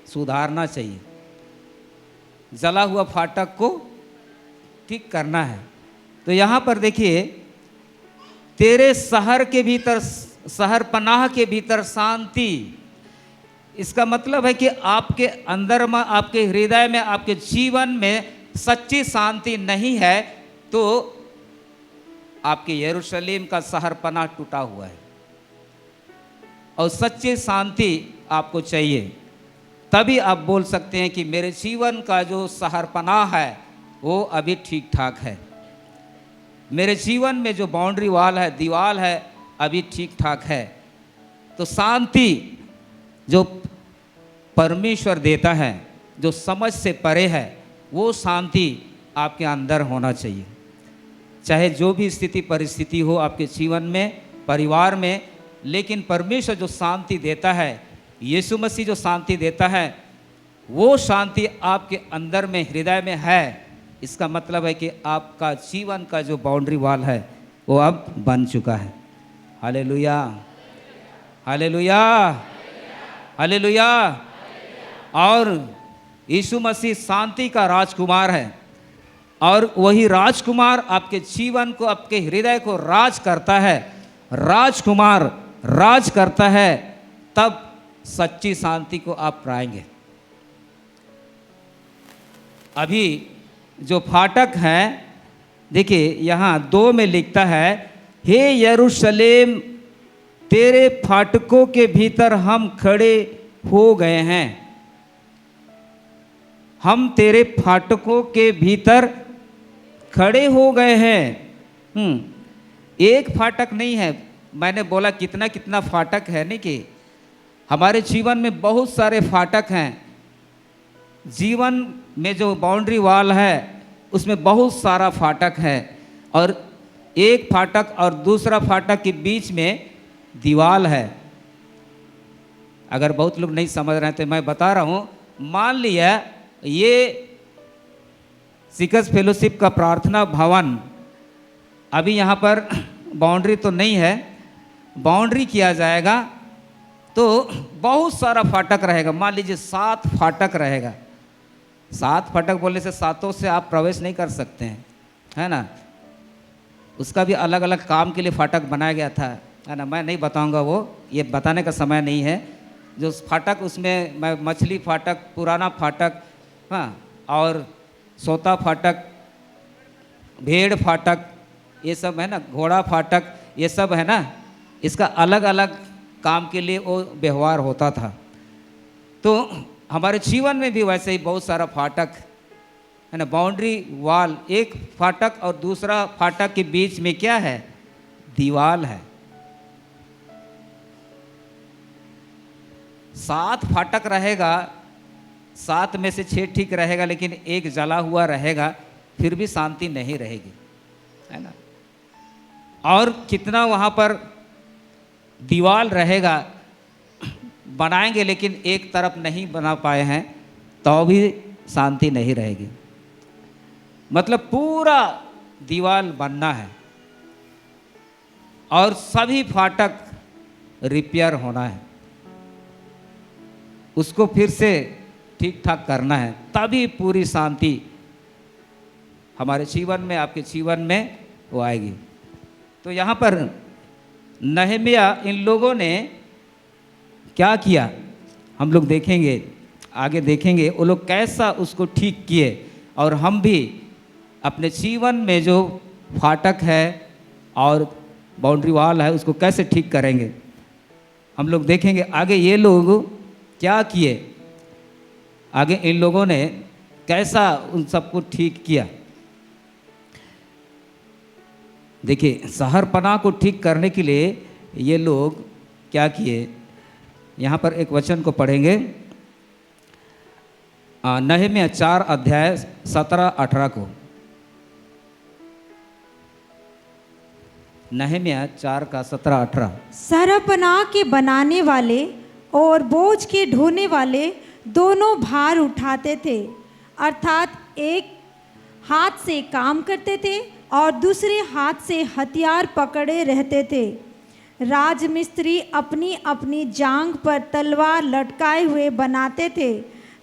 सुधारना चाहिए, जला हुआ फाटक को ठीक करना है। तो यहाँ पर देखिए, तेरे शहर के भीतर, शहर पनाह के भीतर शांति, इसका मतलब है कि आपके अंदर में, आपके हृदय में, आपके जीवन में सच्ची शांति नहीं है, तो आपके यरूशलेम का शहर पनाह टूटा हुआ है। और सच्ची शांति आपको चाहिए, तभी आप बोल सकते हैं कि मेरे जीवन का जो शहर पनाह है वो अभी ठीक ठाक है, मेरे जीवन में जो बाउंड्री वॉल है, दीवार है, अभी ठीक ठाक है। तो शांति जो परमेश्वर देता है, जो समझ से परे है, वो शांति आपके अंदर होना चाहिए। चाहे जो भी स्थिति परिस्थिति हो आपके जीवन में, परिवार में, लेकिन परमेश्वर जो शांति देता है, यीशु मसीह जो शांति देता है, वो शांति आपके अंदर में, हृदय में है। इसका मतलब है कि आपका जीवन का जो बाउंड्री वॉल है वो अब बन चुका है। Hallelujah hallelujah hallelujah. और यीशु मसीह शांति का राजकुमार है, और वही राजकुमार आपके जीवन को, आपके हृदय को राज करता है। राजकुमार राज करता है, तब सच्ची शांति को आप पाएंगे। अभी जो फाटक है, देखिए यहाँ 2 में लिखता है, हे यरूशलेम तेरे फाटकों के भीतर हम खड़े हो गए हैं। हम तेरे फाटकों के भीतर खड़े हो गए हैं। एक फाटक नहीं है, मैंने बोला कितना कितना फाटक है, नहीं कि हमारे जीवन में बहुत सारे फाटक हैं। जीवन में जो बाउंड्री वॉल है उसमें बहुत सारा फाटक है, और एक फाटक और दूसरा फाटक के बीच में दीवार है। अगर बहुत लोग नहीं समझ रहे हैं तो मैं बता रहा हूँ। मान लिया ये सीकर्स फेलोशिप का प्रार्थना भवन, अभी यहाँ पर बाउंड्री तो नहीं है, बाउंड्री किया जाएगा तो बहुत सारा फाटक रहेगा। मान लीजिए 7 फाटक रहेगा। 7 फाटक बोलने से 7 से आप प्रवेश नहीं कर सकते हैं, है ना। उसका भी अलग अलग काम के लिए फाटक बनाया गया था, है ना। मैं नहीं बताऊंगा, वो ये बताने का समय नहीं है। जो फाटक उसमें मैं मछली फाटक, पुराना फाटक, हाँ, और सोता फाटक, भेड़ फाटक, ये सब है ना, घोड़ा फाटक, ये सब है ना। इसका अलग अलग काम के लिए वो व्यवहार होता था। तो हमारे जीवन में भी वैसे ही बहुत सारा फाटक है ना। बाउंड्री वॉल, एक फाटक और दूसरा फाटक के बीच में क्या है? दीवार है। 7 फाटक रहेगा, 7 में से 6 ठीक रहेगा, लेकिन एक जला हुआ रहेगा, फिर भी शांति नहीं रहेगी, है ना। और कितना वहाँ पर दीवार रहेगा, बनाएंगे लेकिन एक तरफ नहीं बना पाए हैं तो भी शांति नहीं रहेगी। मतलब पूरा दीवार बनना है और सभी फाटक रिपेयर होना है, उसको फिर से ठीक ठाक करना है, तभी पूरी शांति हमारे जीवन में, आपके जीवन में वो आएगी। तो यहाँ पर नहम्याह, इन लोगों ने क्या किया हम लोग देखेंगे, आगे देखेंगे वो लोग कैसा उसको ठीक किए, और हम भी अपने जीवन में जो फाटक है और बाउंड्री वॉल है उसको कैसे ठीक करेंगे, हम लोग देखेंगे आगे। ये लोग क्या किए, आगे इन लोगों ने कैसा उन सबको ठीक किया। देखिए, शहरपनाह को ठीक करने के लिए ये लोग क्या किए, यहाँ पर एक वचन को पढ़ेंगे, नहम्याह 4 अध्याय 17-18 को। नहम्याह 4 का 17-18। शहरपनाह के बनाने वाले और बोझ के ढोने वाले दोनों भार उठाते थे, अर्थात एक हाथ से काम करते थे और दूसरे हाथ से हथियार पकड़े रहते थे। राजमिस्त्री अपनी अपनी जांघ पर तलवार लटकाए हुए बनाते थे।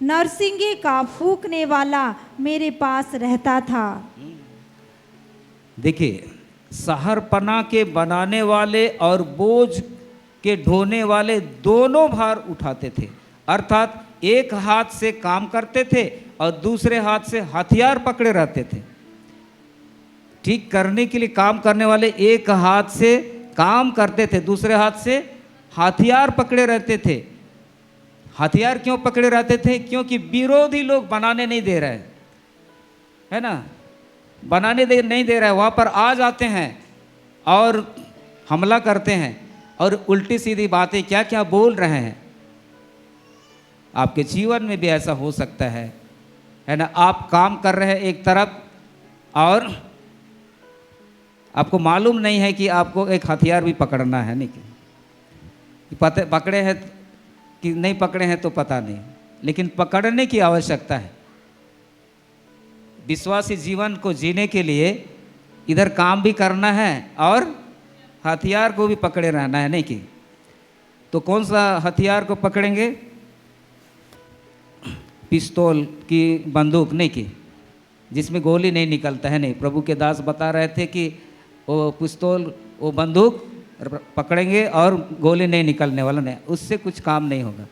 नरसिंगे का फूंकने वाला मेरे पास रहता था। देखिए, शहरपनाह के बनाने वाले और बोझ के ढोने वाले दोनों भार उठाते थे, अर्थात एक हाथ से काम करते थे और दूसरे हाथ से हथियार पकड़े रहते थे। ठीक करने के लिए काम करने वाले एक हाथ से काम करते थे, दूसरे हाथ से हथियार पकड़े रहते थे। हथियार क्यों पकड़े रहते थे? क्योंकि विरोधी लोग बनाने नहीं दे रहे, है ना, बनाने नहीं दे रहे, वहाँ पर आ जाते हैं और हमला करते हैं और उल्टी सीधी बातें क्या क्या बोल रहे हैं। आपके जीवन में भी ऐसा हो सकता है ना। आप काम कर रहे हैं एक तरफ और आपको मालूम नहीं है कि आपको एक हथियार भी पकड़ना है, नहीं कि पकड़े हैं कि नहीं पकड़े हैं तो पता नहीं, लेकिन पकड़ने की आवश्यकता है। विश्वासी जीवन को जीने के लिए इधर काम भी करना है और हथियार को भी पकड़े रहना है, नहीं कि। तो कौन सा हथियार को पकड़ेंगे? पिस्तौल की बंदूक, नहीं कि जिसमें गोली नहीं निकलता है, नहीं। प्रभु के दास बता रहे थे कि वो पिस्तौल, वो बंदूक पकड़ेंगे और गोली नहीं निकलने वाला, नहीं, उससे कुछ काम नहीं होगा,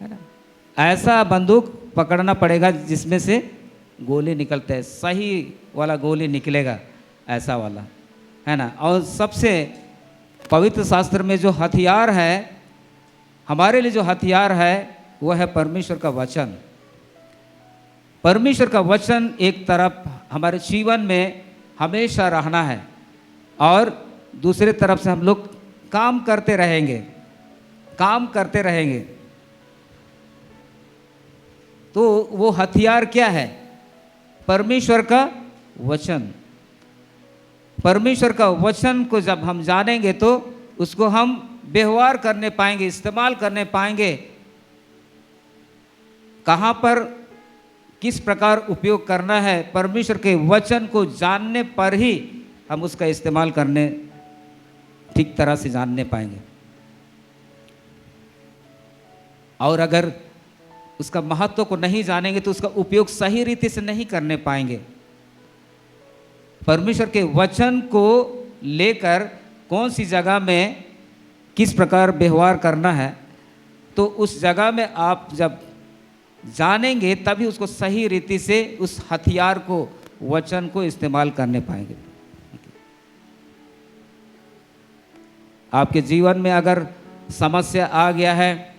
है ना। ऐसा बंदूक पकड़ना पड़ेगा जिसमें से गोली निकलता है, सही वाला गोली निकलेगा, ऐसा वाला, है ना। और सबसे पवित्र शास्त्र में जो हथियार है हमारे लिए जो हथियार है वो है परमेश्वर का वचन। परमेश्वर का वचन एक तरफ हमारे जीवन में हमेशा रहना है और दूसरे तरफ से हम लोग काम करते रहेंगे, काम करते रहेंगे। तो वो हथियार क्या है? परमेश्वर का वचन। परमेश्वर का वचन को जब हम जानेंगे तो उसको हम व्यवहार करने पाएंगे, इस्तेमाल करने पाएंगे। कहाँ पर किस प्रकार उपयोग करना है, परमेश्वर के वचन को जानने पर ही हम उसका इस्तेमाल करने ठीक तरह से जानने पाएंगे। और अगर उसका महत्व को नहीं जानेंगे तो उसका उपयोग सही रीति से नहीं करने पाएंगे। परमेश्वर के वचन को लेकर कौन सी जगह में किस प्रकार व्यवहार करना है, तो उस जगह में आप जब जानेंगे तभी उसको सही रीति से उस हथियार को, वचन को इस्तेमाल करने पाएंगे। आपके जीवन में अगर समस्या आ गया है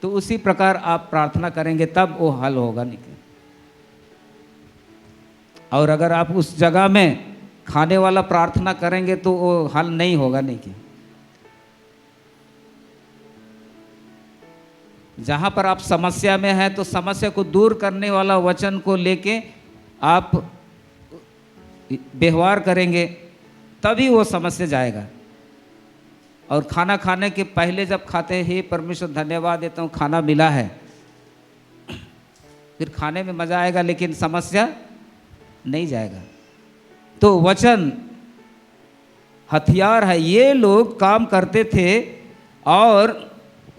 तो उसी प्रकार आप प्रार्थना करेंगे तब वो हल होगा नहीं। और अगर आप उस जगह में खाने वाला प्रार्थना करेंगे तो वो हल नहीं होगा नहीं कि जहाँ पर आप समस्या में हैं तो समस्या को दूर करने वाला वचन को लेके आप व्यवहार करेंगे तभी वो समस्या जाएगा। और खाना खाने के पहले जब खाते हैं, हे परमेश्वर धन्यवाद देता हूँ खाना मिला है, फिर खाने में मज़ा आएगा लेकिन समस्या नहीं जाएगा। तो वचन हथियार है। ये लोग काम करते थे और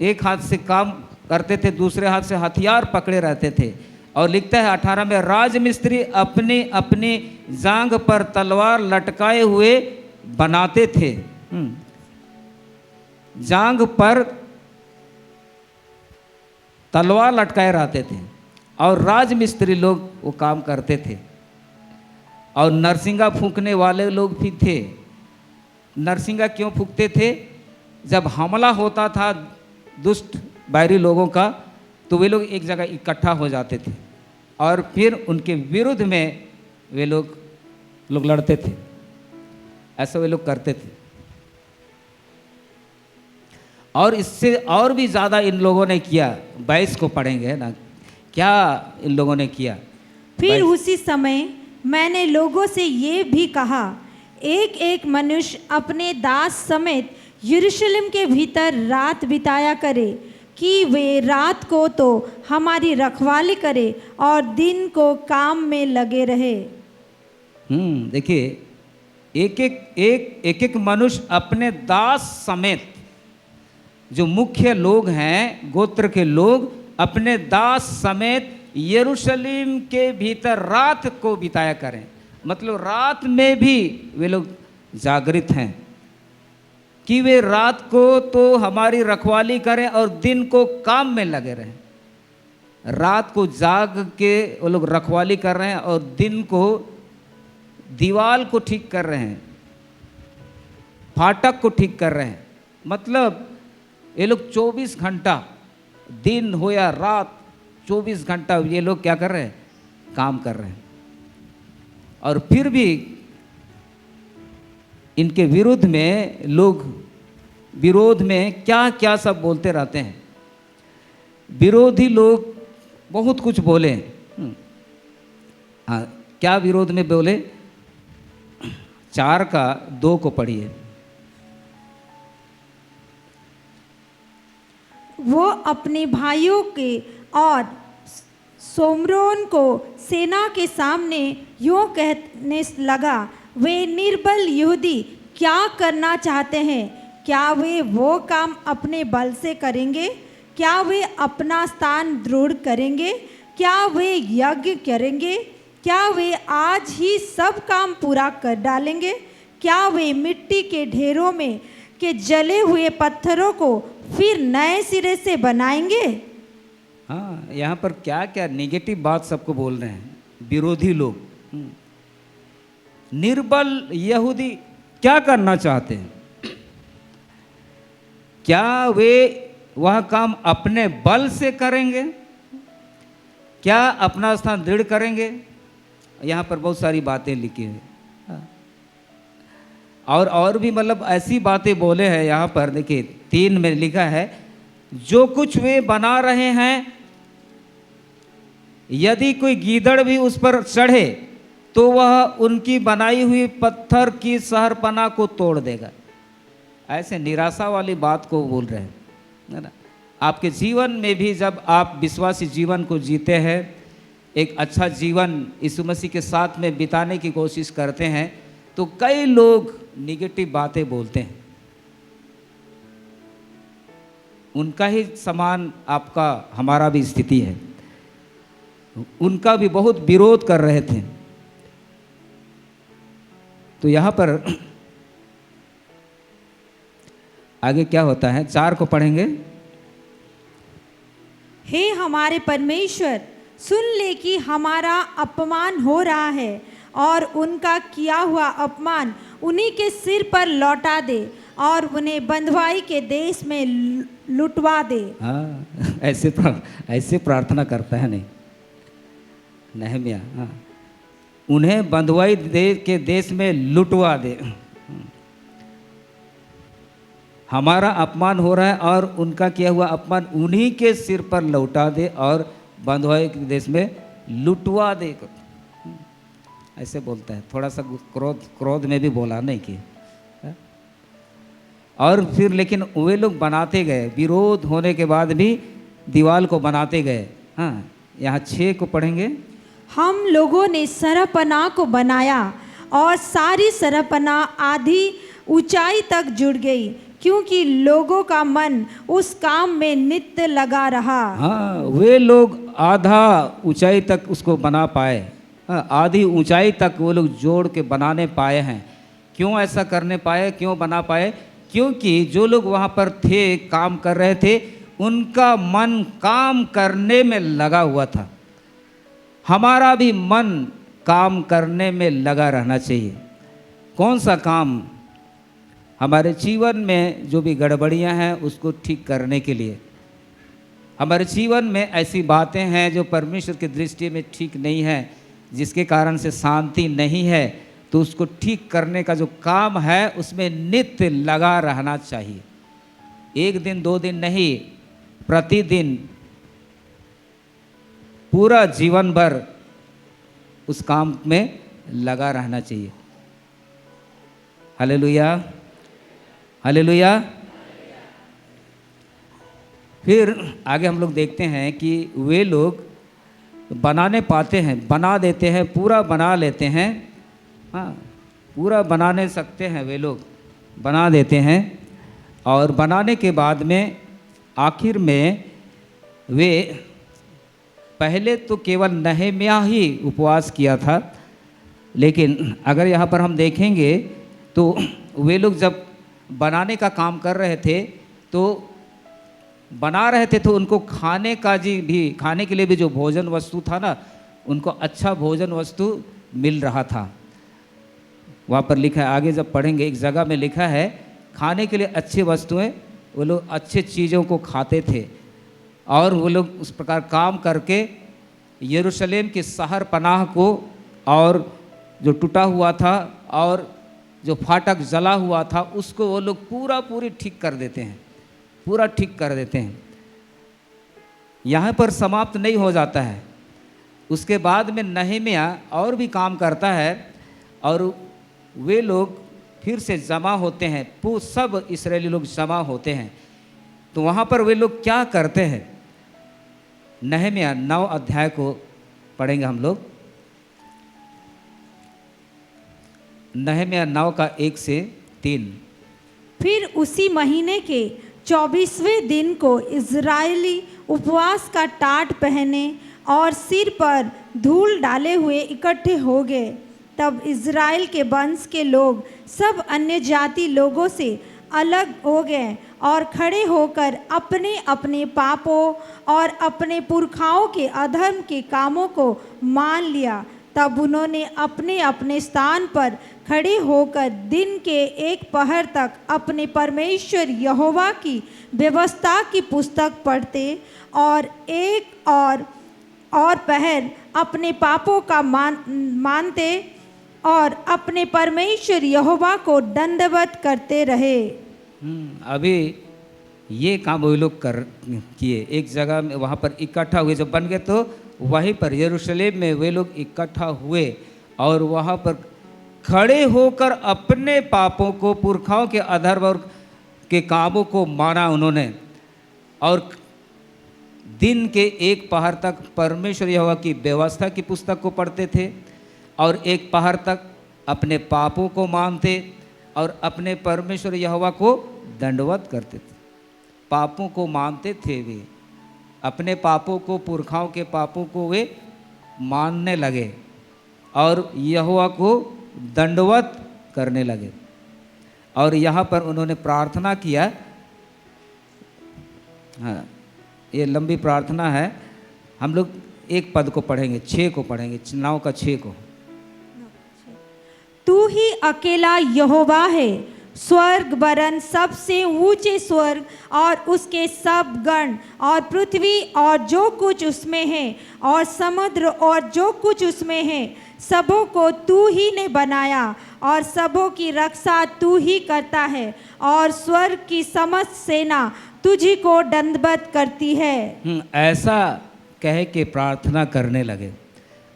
एक हाथ से काम करते थे, दूसरे हाथ से हथियार पकड़े रहते थे। और लिखता है 18 में, राजमिस्त्री अपने अपने जांघ पर तलवार लटकाए हुए बनाते थे। जांघ पर तलवार लटकाए रहते थे और राजमिस्त्री लोग वो काम करते थे। और नरसिंगा फूंकने वाले लोग भी थे। नरसिंगा क्यों फूंकते थे? जब हमला होता था दुष्ट बैरी लोगों का तो वे लोग एक जगह इकट्ठा हो जाते थे और फिर उनके विरुद्ध में वे लोग लड़ते थे। ऐसा वे लोग करते थे। और इससे और भी ज़्यादा इन लोगों ने किया। 22 को पढ़ेंगे ना, क्या इन लोगों ने किया। फिर उसी समय मैंने लोगों से ये भी कहा, एक एक मनुष्य अपने दास समेत यरूशलेम के भीतर रात बिताया करे, कि वे रात को तो हमारी रखवाली करे और दिन को काम में लगे रहे। देखिए, एक मनुष्य अपने दास समेत, जो मुख्य लोग हैं गोत्र के लोग, अपने दास समेत यरूशलेम के भीतर रात को बिताया करें। मतलब रात में भी वे लोग जागृत हैं कि वे रात को तो हमारी रखवाली करें और दिन को काम में लगे रहें। रात को जाग के वो लोग रखवाली कर रहे हैं और दिन को दीवाल को ठीक कर रहे हैं, फाटक को ठीक कर रहे हैं। मतलब ये लोग 24 घंटा, दिन हो या रात, 24 घंटा ये लोग क्या कर रहे हैं? काम कर रहे हैं। और फिर भी इनके विरुद्ध में लोग, विरोध में क्या क्या सब बोलते रहते हैं। विरोधी लोग बहुत कुछ बोले। हाँ, क्या विरोध में बोले? 4 का 2 को पढ़िए। वो अपने भाइयों के और सोमरोन को सेना के सामने यूँ कहने लगा, वे निर्बल यहूदी क्या करना चाहते हैं? क्या वे वो काम अपने बल से करेंगे? क्या वे अपना स्थान दृढ़ करेंगे? क्या वे यज्ञ करेंगे? क्या वे आज ही सब काम पूरा कर डालेंगे? क्या वे मिट्टी के ढेरों में के जले हुए पत्थरों को फिर नए सिरे से बनाएंगे? हाँ, यहाँ पर क्या क्या नेगेटिव बात सबको बोल रहे हैं विरोधी लोग। निर्बल यहूदी क्या करना चाहते हैं? क्या वे वह काम अपने बल से करेंगे, क्या अपना स्थान दृढ़ करेंगे? यहाँ पर बहुत सारी बातें लिखी हुई और भी मतलब ऐसी बातें बोले हैं। यहाँ पर देखिए 3 में लिखा है, जो कुछ वे बना रहे हैं, यदि कोई गीदड़ भी उस पर चढ़े तो वह उनकी बनाई हुई पत्थर की शहरपनाह को तोड़ देगा। ऐसे निराशा वाली बात को बोल रहे हैं, है ना। आपके जीवन में भी जब आप विश्वासी जीवन को जीते हैं, एक अच्छा जीवन यीशु मसीह के साथ में बिताने की कोशिश करते हैं, तो कई लोग निगेटिव बातें बोलते हैं। उनका ही समान आपका हमारा भी स्थिति है, उनका भी बहुत विरोध कर रहे थे। तो यहाँ पर आगे क्या होता है, 4 को पढ़ेंगे। हे हमारे परमेश्वर, सुन ले कि हमारा अपमान हो रहा है और उनका किया हुआ अपमान उन्हीं के सिर पर लौटा दे और उन्हें बंधुआई के देश में लुटवा दे। हाँ, ऐसे प्रार्थना करता है नहीं नहम्याह। हाँ, उन्हें बंधुआई के देश में लुटवा दे। हमारा अपमान हो रहा है और उनका किया हुआ अपमान उन्हीं के सिर पर लौटा दे और बंधुआई के देश में लुटवा दे। ऐसे बोलता है, थोड़ा सा क्रोध में भी बोला नहीं कि। और फिर लेकिन वे लोग बनाते गए, विरोध होने के बाद भी दीवार को बनाते गए। हाँ, यहाँ 6 को पढ़ेंगे। हम लोगों ने सरपनाह को बनाया और सारी सरपनाह आधी ऊंचाई तक जुड़ गई, क्योंकि लोगों का मन उस काम में नित्य लगा रहा। हाँ, वे लोग आधा ऊंचाई तक उसको बना पाए। हाँ, आधी ऊंचाई तक वो लोग जोड़ के बनाने पाए हैं। क्यों ऐसा करने पाए, क्यों बना पाए? क्योंकि जो लोग वहाँ पर थे, काम कर रहे थे, उनका मन काम करने में लगा हुआ था। हमारा भी मन काम करने में लगा रहना चाहिए। कौन सा काम? हमारे जीवन में जो भी गड़बड़ियां हैं उसको ठीक करने के लिए। हमारे जीवन में ऐसी बातें हैं जो परमेश्वर की दृष्टि में ठीक नहीं है, जिसके कारण से शांति नहीं है, तो उसको ठीक करने का जो काम है उसमें नित्य लगा रहना चाहिए। 1 दिन 2 दिन नहीं, प्रतिदिन पूरा जीवन भर उस काम में लगा रहना चाहिए। Hallelujah, hallelujah. फिर आगे हम लोग देखते हैं कि वे लोग बनाने पाते हैं, बना देते हैं, पूरा बना लेते हैं। हाँ, पूरा बनाने सकते हैं, वे लोग बना देते हैं। और बनाने के बाद में आखिर में वे पहले तो केवल नहम्याह ही उपवास किया था, लेकिन अगर यहाँ पर हम देखेंगे तो वे लोग जब बनाने का काम कर रहे थे तो बना रहे थे, तो उनको खाने के लिए भी जो भोजन वस्तु था ना, उनको अच्छा भोजन वस्तु मिल रहा था। वहाँ पर लिखा है, आगे जब पढ़ेंगे एक जगह में लिखा है, खाने के लिए अच्छी वस्तुएं, वो लोग अच्छे चीज़ों को खाते थे और वो लोग उस प्रकार काम करके यरूशलेम के शहर पनाह को और जो टूटा हुआ था और जो फाटक जला हुआ था उसको वो लोग पूरी ठीक कर देते हैं, पूरा ठीक कर देते हैं। यहाँ पर समाप्त नहीं हो जाता है, उसके बाद में नहम्याह और भी काम करता है और वे लोग फिर से जमा होते हैं, सब इस्राएली लोग जमा होते हैं। तो वहाँ पर वे लोग क्या करते हैं? नहम्याह 9 अध्याय को पढ़ेंगे हम लोग। नहम्याह 9 का 1 से 3। फिर उसी महीने के 24वें दिन को इज़राइली उपवास का टाट पहने और सिर पर धूल डाले हुए इकट्ठे हो गए। तब इज़राइल के वंश के लोग सब अन्य जाति लोगों से अलग हो गए और खड़े होकर अपने अपने पापों और अपने पुरखाओं के अधर्म के कामों को मान लिया। तब उन्होंने अपने अपने स्थान पर खड़े होकर दिन के एक पहर तक अपने परमेश्वर यहोवा की व्यवस्था की पुस्तक पढ़ते और एक और पहर अपने पापों का मानते और अपने परमेश्वर यहोवा को दंडवत करते रहे। अभी ये काम वो लोग किए, एक जगह में वहाँ पर इकट्ठा हुए। जब बन गए तो वहीं पर यरूशलेम में वे लोग इकट्ठा हुए और वहाँ पर खड़े होकर अपने पापों को, पुरखाओं के अधर्म के कामों को माना उन्होंने, और दिन के एक पहर तक परमेश्वर यहोवा की व्यवस्था की पुस्तक को पढ़ते थे और एक पहर तक अपने पापों को मानते और अपने परमेश्वर यहोवा को दंडवत करते थे। पापों को मानते थे वे, अपने पापों को, पुरखाओं के पापों को वे मानने लगे और यहोवा को दंडवत करने लगे। और यहाँ पर उन्होंने प्रार्थना किया। हाँ, ये लंबी प्रार्थना है। हम लोग एक पद को पढ़ेंगे, 6 को पढ़ेंगे, 9 का 6 को। तू ही अकेला यहोवा है, स्वर्ग वरन सबसे ऊंचे स्वर्ग और उसके सब गण और पृथ्वी और जो कुछ उसमें है और समुद्र और जो कुछ उसमें है, सबों को तू ही ने बनाया और सबों की रक्षा तू ही करता है और स्वर्ग की समस्त सेना तुझी को दंडवत करती है। ऐसा कह के प्रार्थना करने लगे।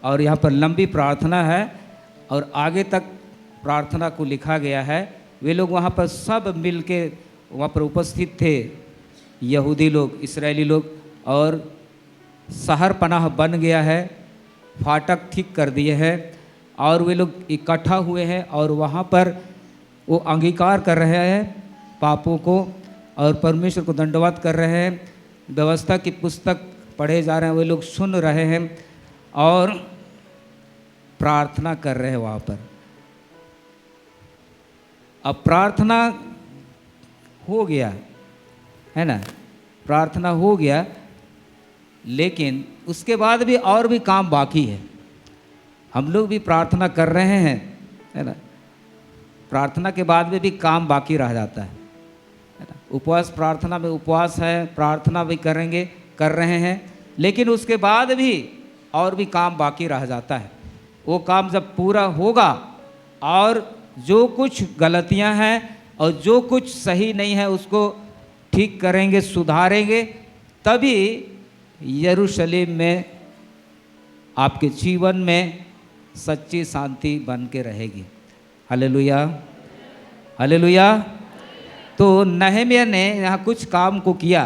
और यहाँ पर लंबी प्रार्थना है और आगे तक प्रार्थना को लिखा गया है। वे लोग वहाँ पर सब मिल के वहाँ पर उपस्थित थे, यहूदी लोग, इस्राएली लोग, और शहर पनाह बन गया है, फाटक ठीक कर दिए हैं और वे लोग इकट्ठा हुए हैं और वहाँ पर वो अंगीकार कर रहे हैं पापों को और परमेश्वर को दंडवत कर रहे हैं। व्यवस्था की पुस्तक पढ़े जा रहे हैं, वे लोग सुन रहे हैं और प्रार्थना कर रहे हैं वहाँ पर। अब प्रार्थना हो गया है ना, प्रार्थना हो गया, लेकिन उसके बाद भी और भी काम बाकी है। हम लोग भी प्रार्थना कर रहे हैं, है ना, प्रार्थना के बाद में भी काम बाकी रह जाता है ना। उपवास, प्रार्थना में उपवास है, प्रार्थना भी करेंगे, कर रहे हैं, लेकिन उसके बाद भी और भी काम बाकी रह जाता है। वो काम जब पूरा होगा और जो कुछ गलतियां हैं और जो कुछ सही नहीं है उसको ठीक करेंगे, सुधारेंगे, तभी यरूशलेम में आपके जीवन में सच्ची शांति बन के रहेगी। Hallelujah, hallelujah. तो नहम्याह ने यहाँ कुछ काम को किया,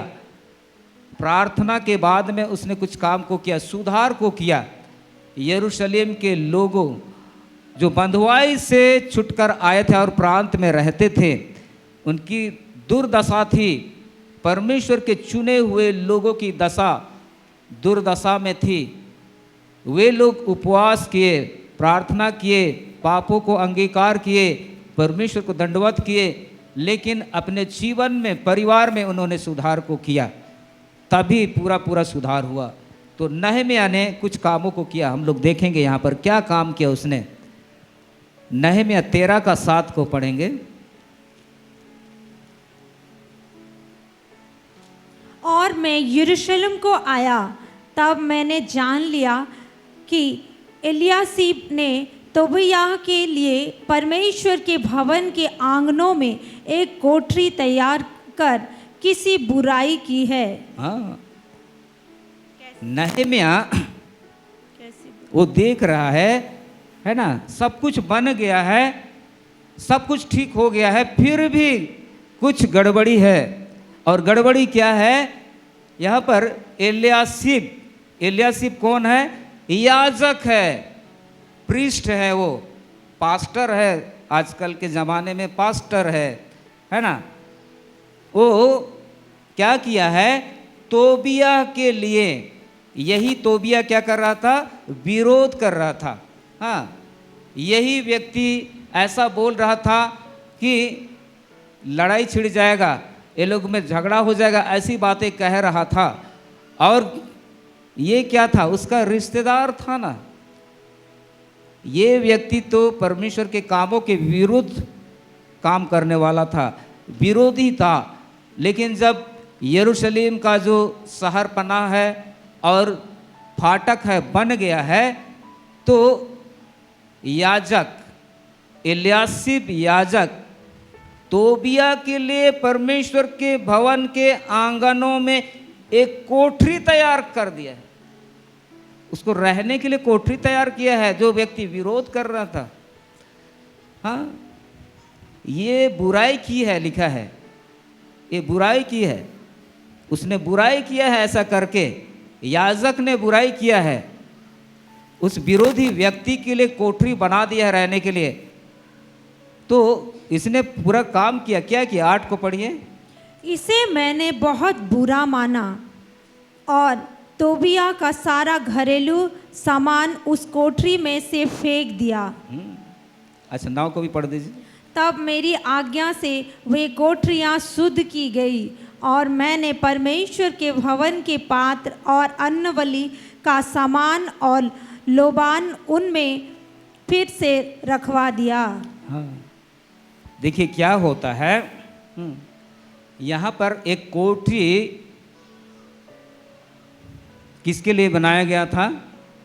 प्रार्थना के बाद में उसने कुछ काम को किया, सुधार को किया। यरूशलेम के लोगों जो बंधुआई से छुटकर आए थे और प्रांत में रहते थे, उनकी दुर्दशा थी। परमेश्वर के चुने हुए लोगों की दशा दुर्दशा में थी। वे लोग उपवास किए, प्रार्थना किए, पापों को अंगीकार किए, परमेश्वर को दंडवत किए, लेकिन अपने जीवन में, परिवार में उन्होंने सुधार को किया, तभी पूरा सुधार हुआ। तो नहम्याह ने कुछ कामों को किया। हम लोग देखेंगे यहाँ पर क्या काम किया उसने। नहम्याह 13 का 7 को पढ़ेंगे। और मैं यरूशलेम को आया, तब मैंने जान लिया कि एलियासीब ने तोबियाह के लिए परमेश्वर के भवन के आंगनों में एक कोठरी तैयार कर किसी बुराई की है। हाँ, नहम्याह वो देख रहा है ना, सब कुछ बन गया है, सब कुछ ठीक हो गया है, फिर भी कुछ गड़बड़ी है। और गड़बड़ी क्या है? यहाँ पर एलियासीब कौन है? याजक है, प्रीस्ट है, वो पास्टर है, आजकल के ज़माने में पास्टर है ना। वो क्या किया है? तोबियाह के लिए, यही तोबियाह क्या कर रहा था? विरोध कर रहा था। हाँ, यही व्यक्ति ऐसा बोल रहा था कि लड़ाई छिड़ जाएगा, ये लोग में झगड़ा हो जाएगा, ऐसी बातें कह रहा था। और ये क्या था? उसका रिश्तेदार था ना, ये व्यक्ति तो परमेश्वर के कामों के विरुद्ध काम करने वाला था, विरोधी था। लेकिन जब यरूशलेम का जो शहर पना है और फाटक है बन गया है, तो याजक इल्याशिब याजक तोबिया के लिए परमेश्वर के भवन के आंगनों में एक कोठरी तैयार कर दिया है। उसको रहने के लिए कोठरी तैयार किया है। जो व्यक्ति विरोध कर रहा था, हाँ, ये बुराई की है, लिखा है ये बुराई की है, उसने बुराई किया है। ऐसा करके याजक ने बुराई किया है, उस विरोधी व्यक्ति के लिए कोठरी बना दिया है रहने के लिए। तो इसने पूरा काम किया। क्या किया? 8 को पढ़िए। इसे मैंने बहुत बुरा माना और तोबिया का सारा घरेलू सामान उस कोठरी में से फेंक दिया। अच्छा, 9 को भी पढ़ दीजिए। तब मेरी आज्ञा से वे कोठरियाँ शुद्ध की गई और मैंने परमेश्वर के भवन के पात्र और अन्नबलि का सामान और लोबान उनमें फिर से रखवा दिया। हाँ, देखिए क्या होता है। यहाँ पर एक कोठरी किसके लिए बनाया गया था?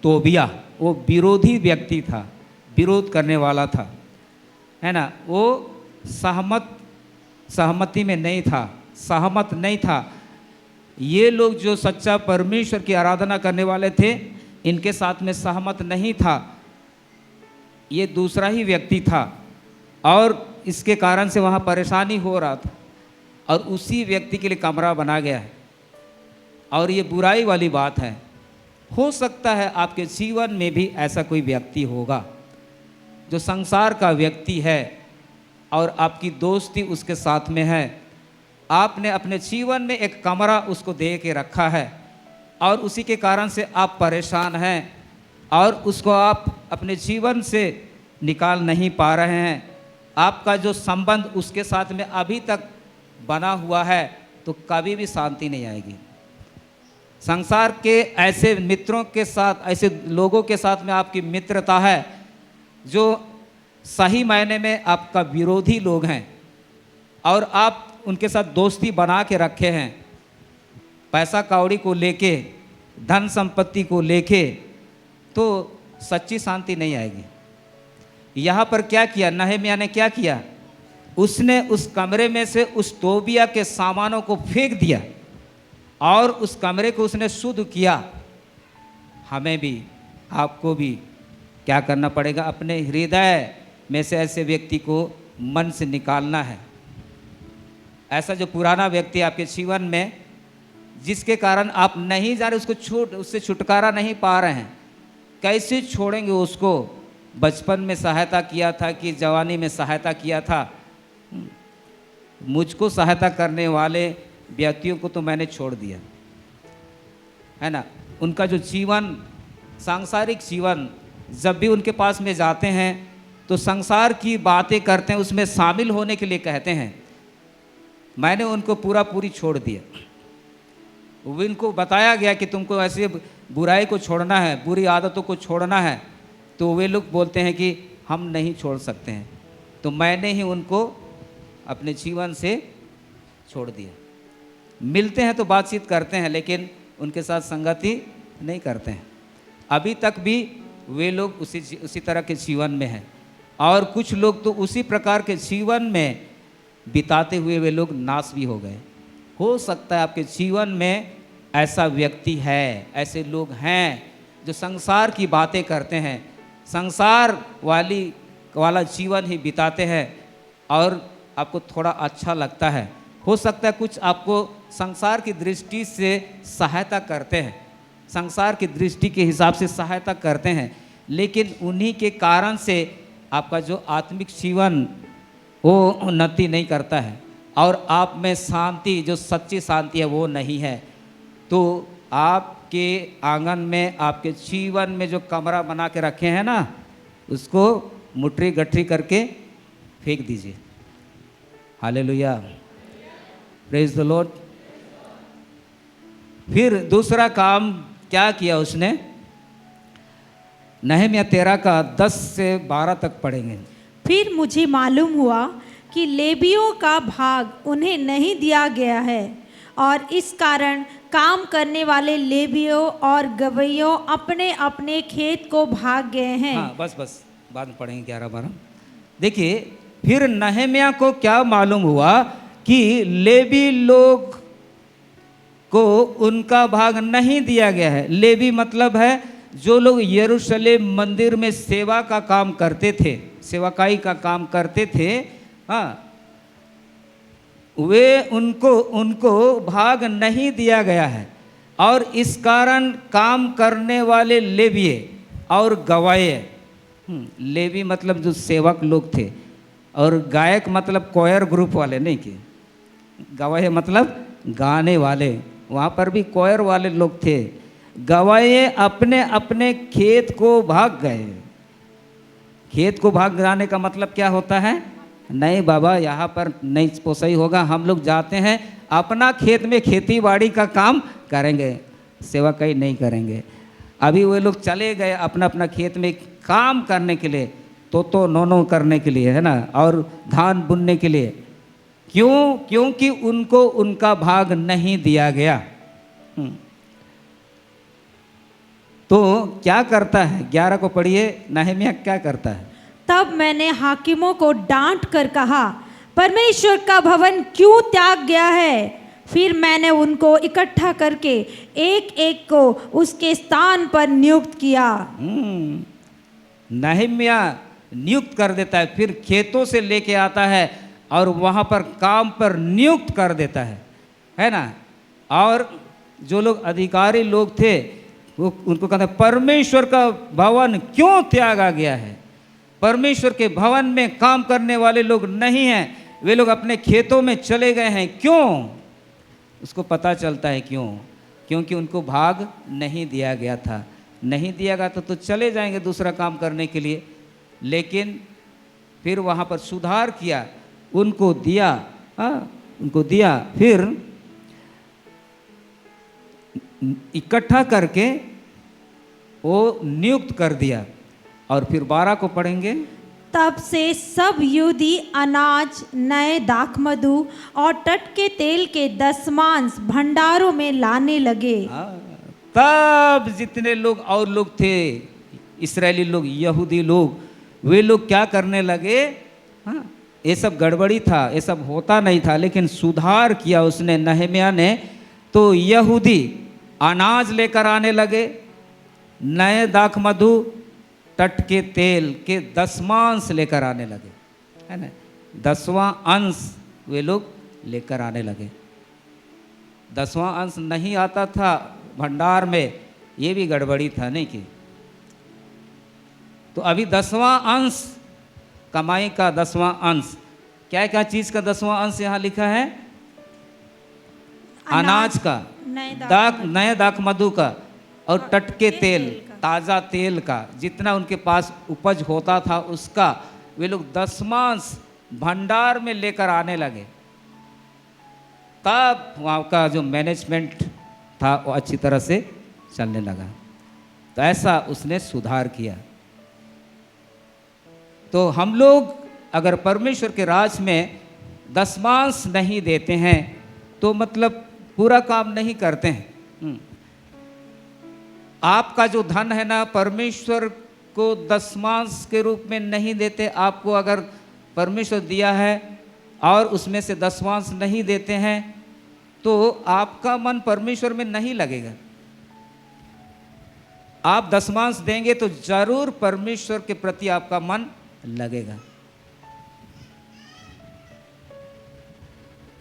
तोबिया, वो विरोधी व्यक्ति था, विरोध करने वाला था, है ना। वो सहमति में नहीं था, सहमत नहीं था। ये लोग जो सच्चा परमेश्वर की आराधना करने वाले थे, इनके साथ में सहमत नहीं था। ये दूसरा ही व्यक्ति था और इसके कारण से वहाँ परेशानी हो रहा था और उसी व्यक्ति के लिए कमरा बना गया है। और ये बुराई वाली बात है। हो सकता है आपके जीवन में भी ऐसा कोई व्यक्ति होगा जो संसार का व्यक्ति है और आपकी दोस्ती उसके साथ में है। आपने अपने जीवन में एक कमरा उसको दे के रखा है और उसी के कारण से आप परेशान हैं और उसको आप अपने जीवन से निकाल नहीं पा रहे हैं। आपका जो संबंध उसके साथ में अभी तक बना हुआ है, तो कभी भी शांति नहीं आएगी। संसार के ऐसे मित्रों के साथ, ऐसे लोगों के साथ में आपकी मित्रता है जो सही मायने में आपका विरोधी लोग हैं और आप उनके साथ दोस्ती बना के रखे हैं, पैसा कौड़ी को लेके, धन संपत्ति को लेके, तो सच्ची शांति नहीं आएगी। यहाँ पर क्या किया नहम्याह ने? क्या किया? उसने उस कमरे में से उस तोबिया के सामानों को फेंक दिया और उस कमरे को उसने शुद्ध किया। हमें भी, आपको भी क्या करना पड़ेगा? अपने हृदय में से ऐसे व्यक्ति को मन से निकालना है। ऐसा जो पुराना व्यक्ति आपके जीवन में, जिसके कारण आप नहीं जा रहे, उससे छुटकारा नहीं पा रहे हैं, कैसे छोड़ेंगे उसको? बचपन में सहायता किया था कि जवानी में सहायता किया था? मुझको सहायता करने वाले व्यक्तियों को तो मैंने छोड़ दिया, है ना। उनका जो जीवन, सांसारिक जीवन, जब भी उनके पास में जाते हैं तो संसार की बातें करते हैं, उसमें शामिल होने के लिए कहते हैं। मैंने उनको पूरी छोड़ दिया। उनको बताया गया कि तुमको ऐसे बुराई को छोड़ना है, बुरी आदतों को छोड़ना है, तो वे लोग बोलते हैं कि हम नहीं छोड़ सकते हैं। तो मैंने ही उनको अपने जीवन से छोड़ दिया। मिलते हैं तो बातचीत करते हैं, लेकिन उनके साथ संगति नहीं करते हैं। अभी तक भी वे लोग उसी तरह के जीवन में हैं और कुछ लोग तो उसी प्रकार के जीवन में बिताते हुए वे लोग नाश भी हो गए। हो सकता है आपके जीवन में ऐसा व्यक्ति है, ऐसे लोग हैं जो संसार की बातें करते हैं, संसार वाला जीवन ही बिताते हैं और आपको थोड़ा अच्छा लगता है। हो सकता है कुछ आपको संसार की दृष्टि से सहायता करते हैं, संसार की दृष्टि के हिसाब से सहायता करते हैं, लेकिन उन्हीं के कारण से आपका जो आत्मिक जीवन वो उन्नति नहीं करता है और आप में शांति, जो सच्ची शांति है, वो नहीं है। तो आपके आंगन में, आपके जीवन में जो कमरा बना के रखे हैं ना, उसको मुट्ठी गठरी करके फेंक दीजिए। Hallelujah, praise the Lord. फिर दूसरा काम क्या किया उसने? नहम्याह 13 का 10 से 12 तक पढ़ेंगे। फिर मुझे मालूम हुआ कि लेवियों का भाग उन्हें नहीं दिया गया है और इस कारण काम करने वाले लेवियों और गवैयों अपने अपने खेत को भाग गए हैं। हाँ बस बस बाद में पढ़ेंगे 11-12। देखिए फिर नहम्याह को क्या मालूम हुआ कि लेवी लोग को उनका भाग नहीं दिया गया है। लेवी मतलब है जो लोग यरूशलेम मंदिर में सेवा का काम करते थे, सेवाकाई का काम करते थे, हाँ वे उनको भाग नहीं दिया गया है। और इस कारण काम करने वाले लेविये और गवाये, लेवी मतलब जो सेवक लोग थे और गायक मतलब कोयर ग्रुप वाले नहीं कि गवाये मतलब गाने वाले, वहाँ पर भी कोयर वाले लोग थे। गवाये अपने अपने खेत को भाग गए। खेत को भाग जाने का मतलब क्या होता है? नहीं बाबा यहाँ पर नहीं पोसई होगा, हम लोग जाते हैं अपना खेत में खेती बाड़ी का काम करेंगे, सेवा कहीं नहीं करेंगे। अभी वे लोग चले गए अपना अपना खेत में काम करने के लिए, तो नोनो करने के लिए है ना, और धान बुनने के लिए। क्यों? क्योंकि उनको उनका भाग नहीं दिया गया। तो क्या करता है? 11 को पढ़िए, नहम्याह क्या करता है? तब मैंने हाकिमों को डांट कर कहा, परमेश्वर का भवन क्यों त्याग गया है? फिर मैंने उनको इकट्ठा करके एक एक को उसके स्थान पर नियुक्त किया। नहम्याह नियुक्त कर देता है, फिर खेतों से लेके आता है और वहाँ पर काम पर नियुक्त कर देता है ना। और जो लोग अधिकारी लोग थे वो उनको कहते हैं परमेश्वर का भवन क्यों त्यागा गया है? परमेश्वर के भवन में काम करने वाले लोग नहीं हैं, वे लोग अपने खेतों में चले गए हैं। क्यों? उसको पता चलता है क्यों, क्योंकि उनको भाग नहीं दिया गया था। नहीं दिया गया तो चले जाएंगे दूसरा काम करने के लिए, लेकिन फिर वहाँ पर सुधार किया, उनको दिया, उनको दिया, फिर इकट्ठा करके वो नियुक्त कर दिया। और फिर 12 को पढ़ेंगे। तब से सब यहूदी अनाज, नए दाखमधु और टटके तेल के दशमांश भंडारों में लाने लगे। तब जितने लोग और लोग थे, इस्राएली लोग, यहूदी लोग, वे लोग क्या करने लगे? हाँ, ये सब गड़बड़ी था, ये सब होता नहीं था, लेकिन सुधार किया उसने, नहम्याह ने। तो यहूदी अनाज लेकर आने लगे, नए दाखमधु, टटके तेल के दशमांश लेकर आने लगे, है ना। 10वां अंश वे लोग लेकर आने लगे। 10वां अंश नहीं आता था भंडार में, ये भी गड़बड़ी था नहीं कि। तो अभी 10वां अंश, कमाई का 10वां अंश, क्या क्या चीज़ का 10वां अंश यहाँ लिखा है? अनाज का, नए दाखमधु का और टटके तेल, ताज़ा तेल का, जितना उनके पास उपज होता था उसका वे लोग दशमांश भंडार में लेकर आने लगे। तब वहाँ का जो मैनेजमेंट था वो अच्छी तरह से चलने लगा। तो ऐसा उसने सुधार किया। तो हम लोग अगर परमेश्वर के राज में दशमांश नहीं देते हैं तो मतलब पूरा काम नहीं करते हैं। आपका जो धन है ना, परमेश्वर को दशमांश के रूप में नहीं देते। आपको अगर परमेश्वर दिया है और उसमें से दशमांश नहीं देते हैं तो आपका मन परमेश्वर में नहीं लगेगा। आप दशमांश देंगे तो जरूर परमेश्वर के प्रति आपका मन लगेगा।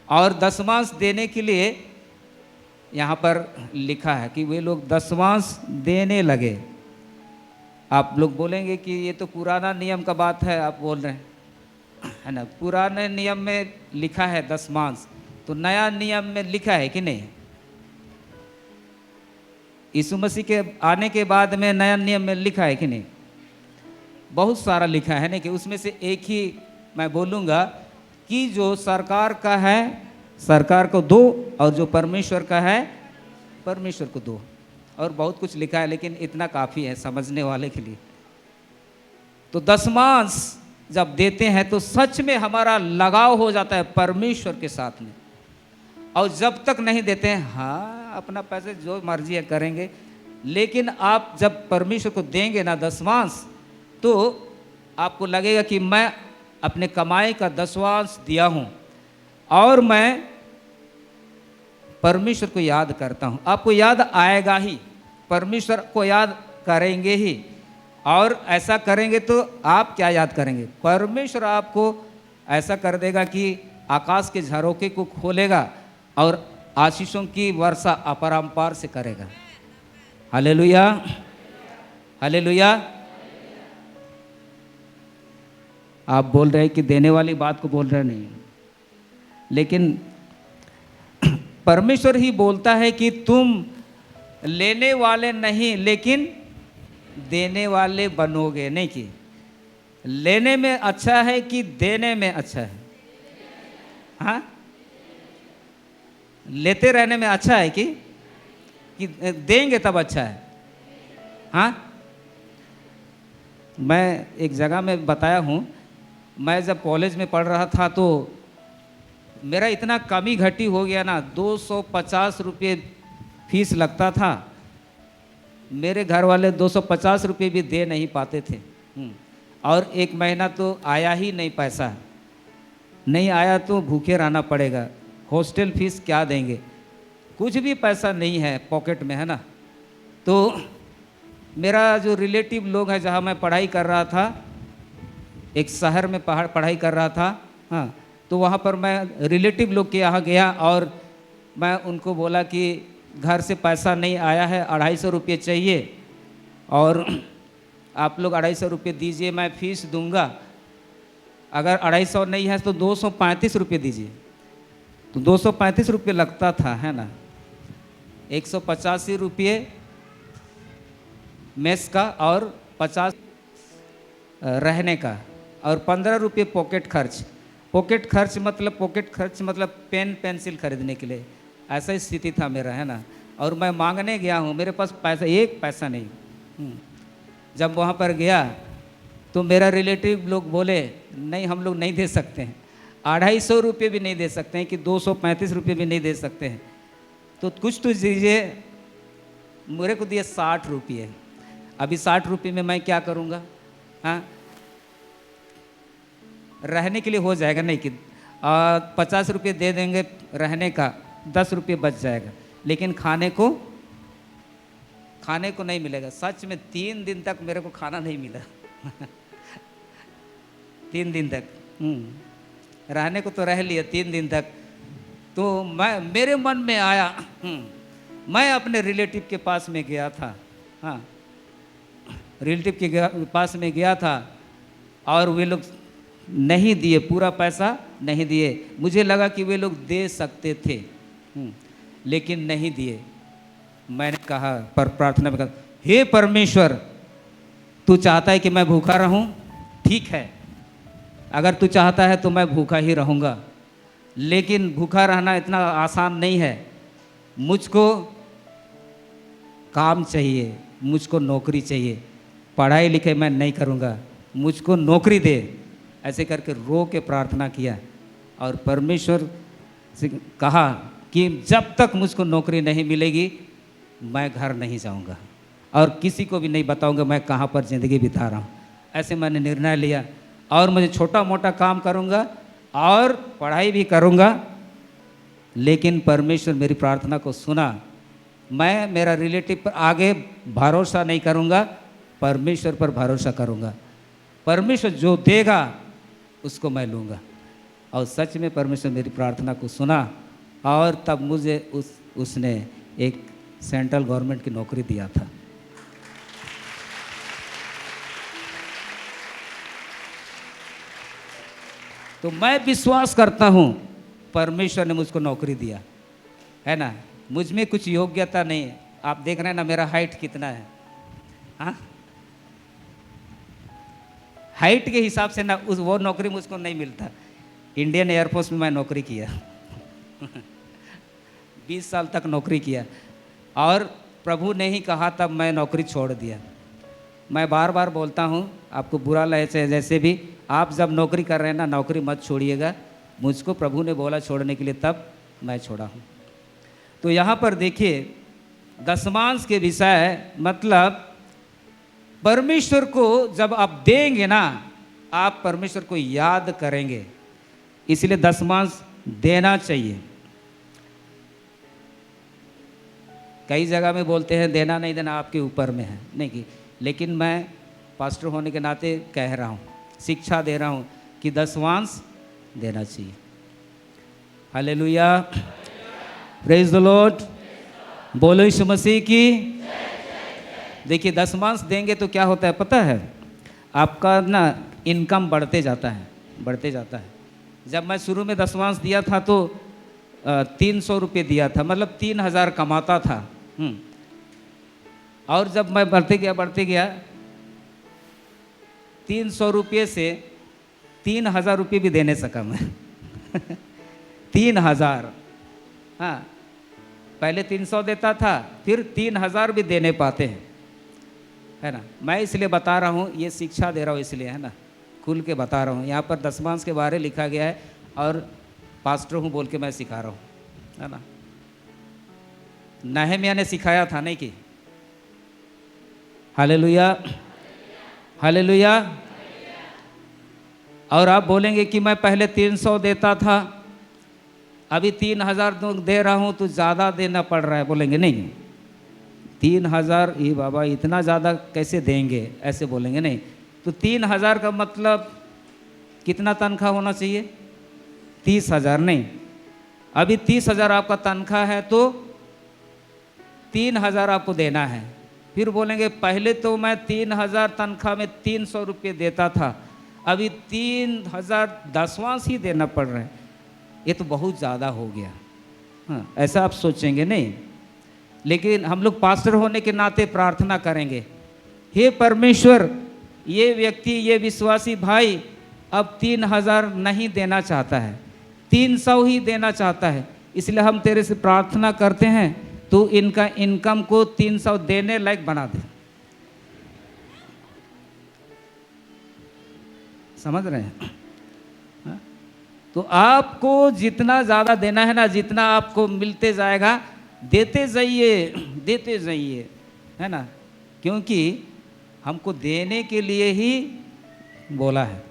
और दशमांश देने के लिए यहाँ पर लिखा है कि वे लोग दशमांश देने लगे। आप लोग बोलेंगे कि ये तो पुराना नियम का बात है, आप बोल रहे हैं, है ना। पुराने नियम में लिखा है दशमांश, तो नया नियम में लिखा है कि नहीं? यीशु मसीह के आने के बाद में नया नियम में लिखा है कि नहीं? बहुत सारा लिखा है ना, कि उसमें से एक ही मैं बोलूँगा कि जो सरकार का है सरकार को दो, और जो परमेश्वर का है परमेश्वर को दो। और बहुत कुछ लिखा है, लेकिन इतना काफ़ी है समझने वाले के लिए। तो दशमांश जब देते हैं तो सच में हमारा लगाव हो जाता है परमेश्वर के साथ में। और जब तक नहीं देते हैं, हाँ अपना पैसे जो मर्जी है करेंगे, लेकिन आप जब परमेश्वर को देंगे ना दशमांश, तो आपको लगेगा कि मैं अपने कमाई का दशमांश दिया हूँ और मैं परमेश्वर को याद करता हूँ। आपको याद आएगा ही, परमेश्वर को याद करेंगे ही। और ऐसा करेंगे तो आप क्या याद करेंगे? परमेश्वर आपको ऐसा कर देगा कि आकाश के झरोखे को खोलेगा और आशीषों की वर्षा अपरंपार से करेगा। Hallelujah, hallelujah. आप बोल रहे हैं कि देने वाली बात को बोल रहे नहीं, लेकिन परमेश्वर ही बोलता है कि तुम लेने वाले नहीं लेकिन देने वाले बनोगे। नहीं कि लेने में अच्छा है कि देने में अच्छा है? हाँ, लेते रहने में अच्छा है कि देंगे तब अच्छा है? हाँ, मैं एक जगह में बताया हूँ, मैं जब कॉलेज में पढ़ रहा था तो मेरा इतना कमी घटी हो गया ना, 250 रुपये फीस लगता था। मेरे घर वाले 250 रुपये भी दे नहीं पाते थे। और एक महीना तो आया ही नहीं, पैसा नहीं आया तो भूखे रहना पड़ेगा। हॉस्टल फीस क्या देंगे, कुछ भी पैसा नहीं है पॉकेट में, है ना। तो मेरा जो रिलेटिव लोग हैं, जहाँ मैं पढ़ाई कर रहा था, एक शहर में पढ़ाई कर रहा था, हाँ, तो वहाँ पर मैं रिलेटिव लोग के यहाँ गया और मैं उनको बोला कि घर से पैसा नहीं आया है, 250 रुपये चाहिए और आप लोग 250 रुपये दीजिए, मैं फीस दूंगा। अगर 250 नहीं है तो 235 रुपये दीजिए। तो 235 रुपये लगता था, है ना। 185 रुपये मेस का और 50 रहने का और 15 रुपये पॉकेट खर्च। पॉकेट खर्च मतलब पेन पेंसिल खरीदने के लिए, ऐसा स्थिति था मेरा, है ना। और मैं मांगने गया हूँ, मेरे पास पैसा एक पैसा नहीं। जब वहाँ पर गया तो मेरा रिलेटिव लोग बोले नहीं, हम लोग नहीं दे सकते हैं, 250 रुपये भी नहीं दे सकते हैं, कि 235 रुपये भी नहीं दे सकते हैं, तो कुछ तो दीजिए। मेरे को दिए 60 रुपये। अभी 60 रुपये में मैं क्या करूँगा? हाँ, रहने के लिए हो जाएगा नहीं कि 50 रुपये दे देंगे रहने का, 10 रुपये बच जाएगा, लेकिन खाने को नहीं मिलेगा। सच में 3 दिन तक मेरे को खाना नहीं मिला 3 दिन तक। रहने को तो रह लिया 3 दिन तक। तो मेरे मन में आया, मैं अपने रिलेटिव के पास में गया था, हाँ, रिलेटिव के पास में गया था और वे लोग नहीं दिए, पूरा पैसा नहीं दिए। मुझे लगा कि वे लोग दे सकते थे, लेकिन नहीं दिए। मैंने कहा, पर प्रार्थना में कहा, हे परमेश्वर, तू चाहता है कि मैं भूखा रहूं? ठीक है, अगर तू चाहता है तो मैं भूखा ही रहूँगा, लेकिन भूखा रहना इतना आसान नहीं है। मुझको काम चाहिए, मुझको नौकरी चाहिए, पढ़ाई लिखाई मैं नहीं करूँगा, मुझको नौकरी दे। ऐसे करके रो के प्रार्थना किया और परमेश्वर से कहा कि जब तक मुझको नौकरी नहीं मिलेगी मैं घर नहीं जाऊंगा और किसी को भी नहीं बताऊंगा मैं कहाँ पर ज़िंदगी बिता रहा हूँ। ऐसे मैंने निर्णय लिया और मुझे छोटा मोटा काम करूँगा और पढ़ाई भी करूँगा, लेकिन परमेश्वर मेरी प्रार्थना को सुना। मैं मेरा रिलेटिव पर आगे भरोसा नहीं करूँगा, परमेश्वर पर भरोसा करूँगा। परमेश्वर जो देगा उसको मैं लूँगा। और सच में परमेश्वर मेरी प्रार्थना को सुना और तब मुझे उसने एक सेंट्रल गवर्नमेंट की नौकरी दिया था। तो मैं विश्वास करता हूँ परमेश्वर ने मुझको नौकरी दिया, है ना। मुझ में कुछ योग्यता नहीं है। आप देख रहे हैं ना मेरा हाइट कितना है, हाँ, हाइट के हिसाब से ना वो नौकरी मुझको नहीं मिलता। इंडियन एयरफोर्स में मैं नौकरी किया 20 साल तक नौकरी किया और प्रभु ने ही कहा तब मैं नौकरी छोड़ दिया। मैं बार बार बोलता हूँ, आपको बुरा लगे चाहे जैसे भी, आप जब नौकरी कर रहे हैं ना, नौकरी मत छोड़िएगा। मुझको प्रभु ने बोला छोड़ने के लिए, तब मैं छोड़ा हूँ। तो यहाँ पर देखिए दशमांश के विषय, मतलब परमेश्वर को जब आप देंगे ना, आप परमेश्वर को याद करेंगे, इसलिए दशमांश देना चाहिए। कई जगह में बोलते हैं देना नहीं देना आपके ऊपर में है, नहीं कि, लेकिन मैं पास्टर होने के नाते कह रहा हूँ, शिक्षा दे रहा हूँ कि दशमांश देना चाहिए। हालेलुया, प्रेज द लॉर्ड, बोलो यीशु मसीह की। देखिए दशमांश देंगे तो क्या होता है पता है, आपका ना इनकम बढ़ते जाता है, बढ़ते जाता है। जब मैं शुरू में दशमांश दिया था तो 300 रुपये दिया था, मतलब 3000 कमाता था। और जब मैं बढ़ते गया 300 रुपये से 3000 रुपये भी देने सका मैं 3000, हाँ, पहले 300 देता था, फिर 3000 भी देने पाते हैं, है ना। मैं इसलिए बता रहा हूँ, ये शिक्षा दे रहा हूँ इसलिए, है ना, खुल के बता रहा हूँ। यहाँ पर दशमांश के बारे लिखा गया है और पास्टर हूँ बोल के मैं सिखा रहा हूँ, है ना। नहम्याह ने सिखाया था, नहीं कि। Hallelujah, hallelujah. और आप बोलेंगे कि मैं पहले 300 देता था, अभी 3000 दे रहा हूँ तो ज़्यादा देना पड़ रहा है। बोलेंगे नहीं, 3000 ये बाबा इतना ज़्यादा कैसे देंगे, ऐसे बोलेंगे नहीं। तो 3000 का मतलब कितना तनख्वाह होना चाहिए? 30,000 नहीं। अभी 30,000 आपका तनख्वाह है तो 3,000 आपको देना है। फिर बोलेंगे पहले तो मैं 3,000 तनख्वाह में 300 रुपये देता था, अभी 3,000 दशमांश ही देना पड़ रहा है, ये तो बहुत ज़्यादा हो गया। हाँ, ऐसा आप सोचेंगे नहीं। लेकिन हम लोग पास्टर होने के नाते प्रार्थना करेंगे, हे परमेश्वर, ये व्यक्ति, ये विश्वासी भाई अब 3,000 नहीं देना चाहता है, 300 ही देना चाहता है, इसलिए हम तेरे से प्रार्थना करते हैं तू इनका इनकम को 300 देने लायक बना दे। समझ रहे हैं? हाँ? तो आपको जितना ज़्यादा देना है ना, जितना आपको मिलते जाएगा देते जाइए, देते जाइए, है ना, क्योंकि हमको देने के लिए ही बोला है।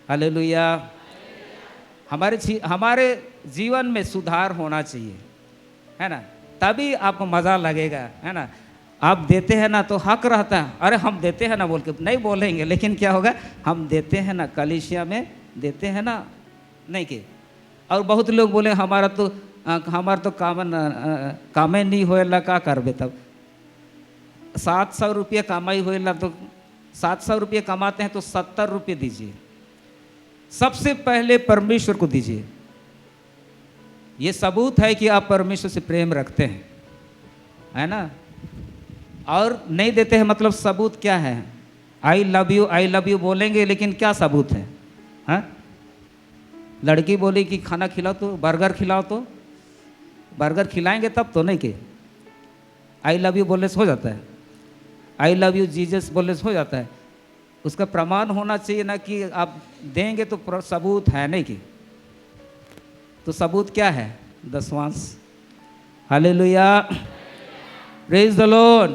हालेलुया। हमारे जीवन में सुधार होना चाहिए, है ना, तभी आपको मज़ा लगेगा, है ना। आप देते हैं ना तो हक रहता है, अरे हम देते हैं ना बोल के नहीं बोलेंगे, लेकिन क्या होगा, हम देते हैं ना, कलीसिया में देते हैं ना, नहीं कि। और बहुत लोग बोले हमारा तो कामे नहीं होएला, का करबे तब 700 रुपये कमाई होएला, तो 700 रुपये कमाते हैं तो 70 रुपये दीजिए, सबसे पहले परमेश्वर को दीजिए। ये सबूत है कि आप परमेश्वर से प्रेम रखते हैं, है ना। और नहीं देते हैं मतलब सबूत क्या है? आई लव यू बोलेंगे, लेकिन क्या सबूत है? हाँ, लड़की बोली कि खाना खिलाओ तो, बर्गर खिलाओ तो, बर्गर खिलाएंगे तब तो, नहीं कि आई लव यू बोलने से हो जाता है? आई लव यू जीसस बोलने से हो जाता है? उसका प्रमाण होना चाहिए ना, कि आप देंगे तो सबूत है, नहीं कि। तो सबूत क्या है? दशमांश। हालेलुया, प्रेज द लॉर्ड,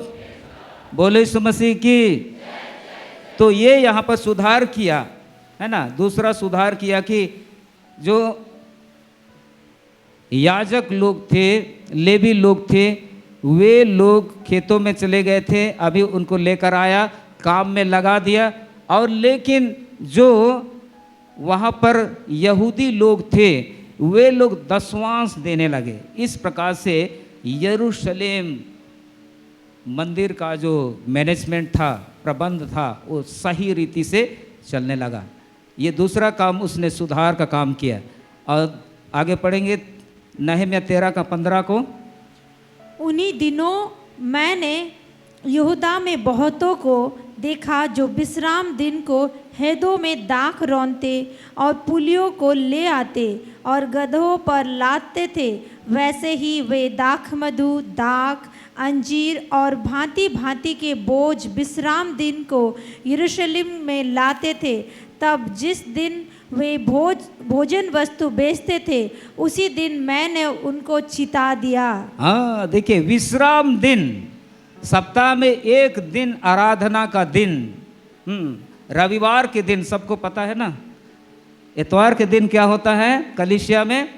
बोले यीशु मसीह की। तो ये यहाँ पर सुधार किया, है ना। दूसरा सुधार किया कि जो याजक लोग थे, लेवी लोग थे, वे लोग खेतों में चले गए थे, अभी उनको लेकर आया, काम में लगा दिया। और लेकिन जो वहाँ पर यहूदी लोग थे, वे लोग दशमांश देने लगे। इस प्रकार से यरूशलेम मंदिर का जो मैनेजमेंट था, प्रबंध था, वो सही रीति से चलने लगा। ये दूसरा काम उसने सुधार का काम किया। और आगे पढ़ेंगे नहम्याह 13:15 को। उन्हीं दिनों मैंने यहूदा में बहुतों को देखा जो विश्राम दिन को हैदों में दाख रौंदते और पुलियों को ले आते और गधों पर लादते थे, वैसे ही वे दाख मधु, दाख, अंजीर और भांति भांति के बोझ विश्राम दिन को यरूशलेम में लाते थे। तब जिस दिन वे भोजन वस्तु बेचते थे उसी दिन मैंने उनको चिता दिया। हाँ देखिए, विश्राम दिन, सप्ताह में एक दिन आराधना का दिन, रविवार के दिन सबको पता है ना। इतवार के दिन क्या होता है? कलीसिया में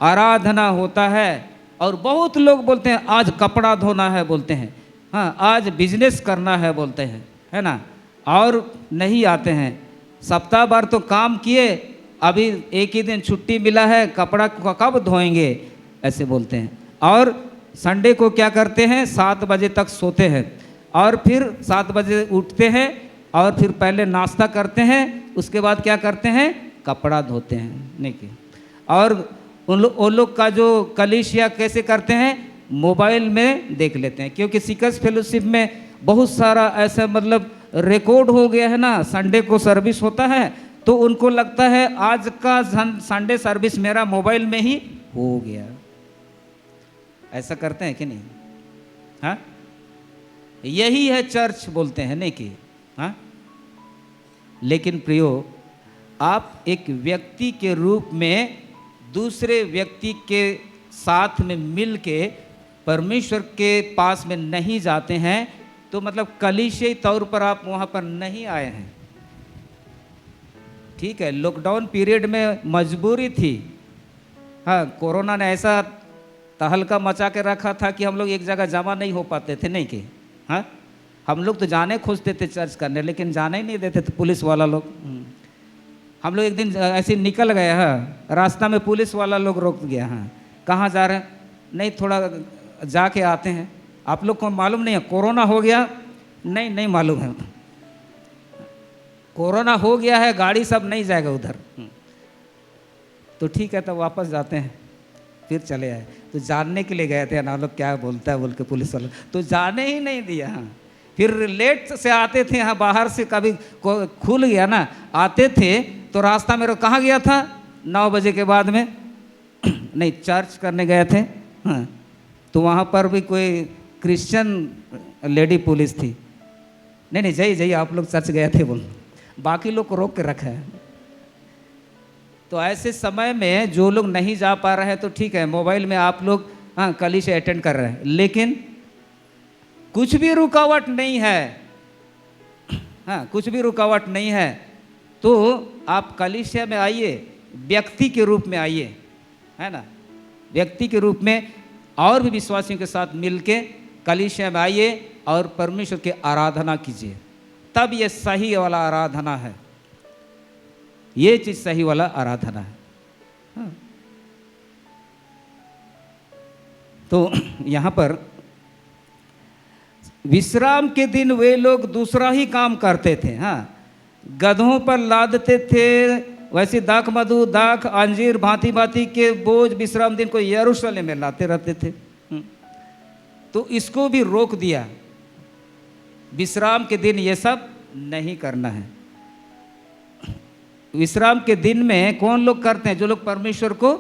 आराधना होता है। और बहुत लोग बोलते हैं आज कपड़ा धोना है, बोलते हैं हाँ आज बिजनेस करना है, बोलते हैं, है ना, और नहीं आते हैं। सप्ताह भर तो काम किए, अभी एक ही दिन छुट्टी मिला है, कपड़ा कब धोएंगे, ऐसे बोलते हैं। और संडे को क्या करते हैं? 7 बजे तक सोते हैं और फिर 7 बजे उठते हैं और फिर पहले नाश्ता करते हैं, उसके बाद क्या करते हैं? कपड़ा धोते हैं। नहीं कि और उन लोग का जो कलीसिया कैसे करते हैं? मोबाइल में देख लेते हैं, क्योंकि सीकर्स फेलोशिप में बहुत सारा ऐसा मतलब रिकॉर्ड हो गया है ना। संडे को सर्विस होता है तो उनको लगता है आज का संडे सर्विस मेरा मोबाइल में ही हो गया। ऐसा करते हैं कि नहीं? हाँ, यही है चर्च, बोलते हैं नहीं कि हाँ। लेकिन प्रियो, आप एक व्यक्ति के रूप में दूसरे व्यक्ति के साथ में मिल के परमेश्वर के पास में नहीं जाते हैं तो मतलब कलीसियाई तौर पर आप वहाँ पर नहीं आए हैं। ठीक है, लॉकडाउन पीरियड में मजबूरी थी। हाँ, कोरोना ने ऐसा तहलका मचा के रखा था कि हम लोग एक जगह जमा नहीं हो पाते थे, नहीं कि हाँ। हम लोग तो जाने खोजते थे चर्च करने, लेकिन जाने ही नहीं देते थे पुलिस वाला लोग। हम लोग एक दिन ऐसे निकल गए, हाँ, रास्ता में पुलिस वाला लोग रोक गया। हाँ, कहाँ जा रहे हैं? नहीं, थोड़ा जाके आते हैं। आप लोग को मालूम नहीं है कोरोना हो गया? नहीं, नहीं मालूम है। कोरोना हो गया है, गाड़ी सब नहीं जाएगा उधर। तो ठीक है, तो वापस जाते हैं। फिर चले आए, तो जानने के लिए गए थे ना लोग क्या बोलता है बोल के पुलिस वाला, तो जाने ही नहीं दिया। हाँ, फिर लेट से आते थे, यहाँ बाहर से कभी खुल गया ना, आते थे तो रास्ता मेरे कहाँ गया था? 9 बजे के बाद में नहीं, चर्च करने गए थे। हाँ, तो वहाँ पर भी कोई क्रिश्चियन लेडी पुलिस थी। नहीं नहीं, जाइए आप लोग चर्च गए थे बोल, बाकी लोग को रोक के रखा है। तो ऐसे समय में जो लोग नहीं जा पा रहे हैं तो ठीक है, मोबाइल में आप लोग हाँ कली से अटेंड कर रहे हैं, लेकिन कुछ भी रुकावट नहीं है। हाँ, कुछ भी रुकावट नहीं है तो आप कलीसिया में आइए, व्यक्ति के रूप में आइए, है ना, व्यक्ति के रूप में और भी विश्वासियों के साथ मिलके कलीसिया में आइए और परमेश्वर की आराधना कीजिए। तब ये सही वाला आराधना है, ये चीज सही वाला आराधना है। हाँ। तो यहाँ पर विश्राम के दिन वे लोग दूसरा ही काम करते थे। हाँ, गधों पर लादते थे, वैसे दाख मधु, दाख, अंजीर, भांति भांति के बोझ विश्राम दिन को यरूशलेम में लाते रहते थे। तो इसको भी रोक दिया, विश्राम के दिन ये सब नहीं करना है। विश्राम के दिन में कौन लोग करते हैं? जो लोग परमेश्वर को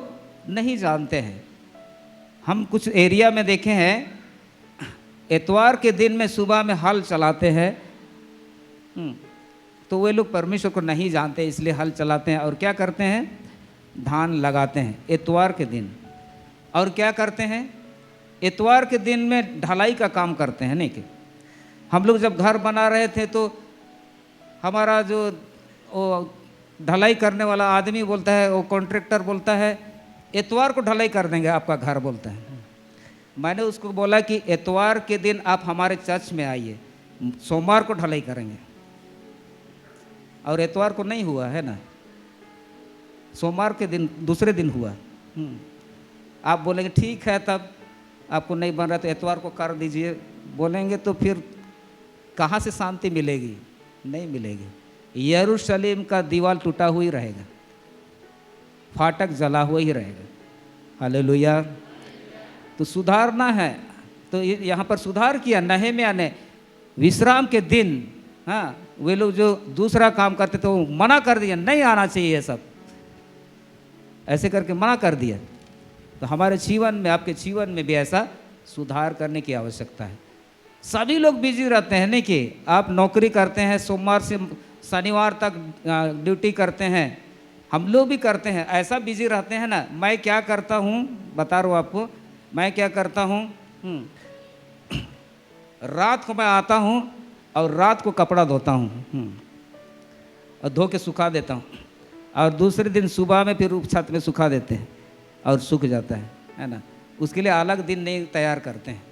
नहीं जानते हैं। हम कुछ एरिया में देखे हैं, इतवार के दिन में सुबह में हल चलाते हैं। तो वे लोग परमेश्वर को नहीं जानते, इसलिए हल चलाते हैं और क्या करते हैं? धान लगाते हैं इतवार के दिन। और क्या करते हैं? इतवार के दिन में ढलाई का काम करते हैं। नहीं कि हम लोग जब घर बना रहे थे तो हमारा जो वो ढलाई करने वाला आदमी बोलता है, वो कॉन्ट्रैक्टर बोलता है इतवार को ढलाई कर देंगे आपका घर, बोलता है। मैंने उसको बोला कि इतवार के दिन आप हमारे चर्च में आइए, सोमवार को ढलाई करेंगे। और इतवार को नहीं हुआ है ना, सोमवार के दिन दूसरे दिन हुआ। आप बोलेंगे ठीक है, तब आपको नहीं बन रहा तो इतवार को कर दीजिए, बोलेंगे तो फिर कहाँ से शांति मिलेगी? नहीं मिलेगी। यरूशलेम का दीवार टूटा हुआ ही रहेगा, फाटक जला हुआ ही रहेगा। हालेलुया। तो सुधारना है, तो यहाँ पर सुधार किया नहम्याह ने। विश्राम के दिन हाँ, वे लोग जो दूसरा काम करते थे वो मना कर दिया, नहीं आना चाहिए ये सब, ऐसे करके मना कर दिया। तो हमारे जीवन में, आपके जीवन में भी ऐसा सुधार करने की आवश्यकता है। सभी लोग बिजी रहते हैं, नहीं कि आप नौकरी करते हैं, सोमवार से शनिवार तक ड्यूटी करते हैं, हम लोग भी करते हैं, ऐसा बिजी रहते हैं ना। मैं क्या करता हूँ बता रहा हूँ आपको, मैं क्या करता हूँ, रात को मैं आता हूँ और रात को कपड़ा धोता हूँ और धो के सुखा देता हूँ, और दूसरे दिन सुबह में फिर छत में सुखा देते हैं और सूख जाता है ना। उसके लिए अलग दिन नहीं तैयार करते हैं।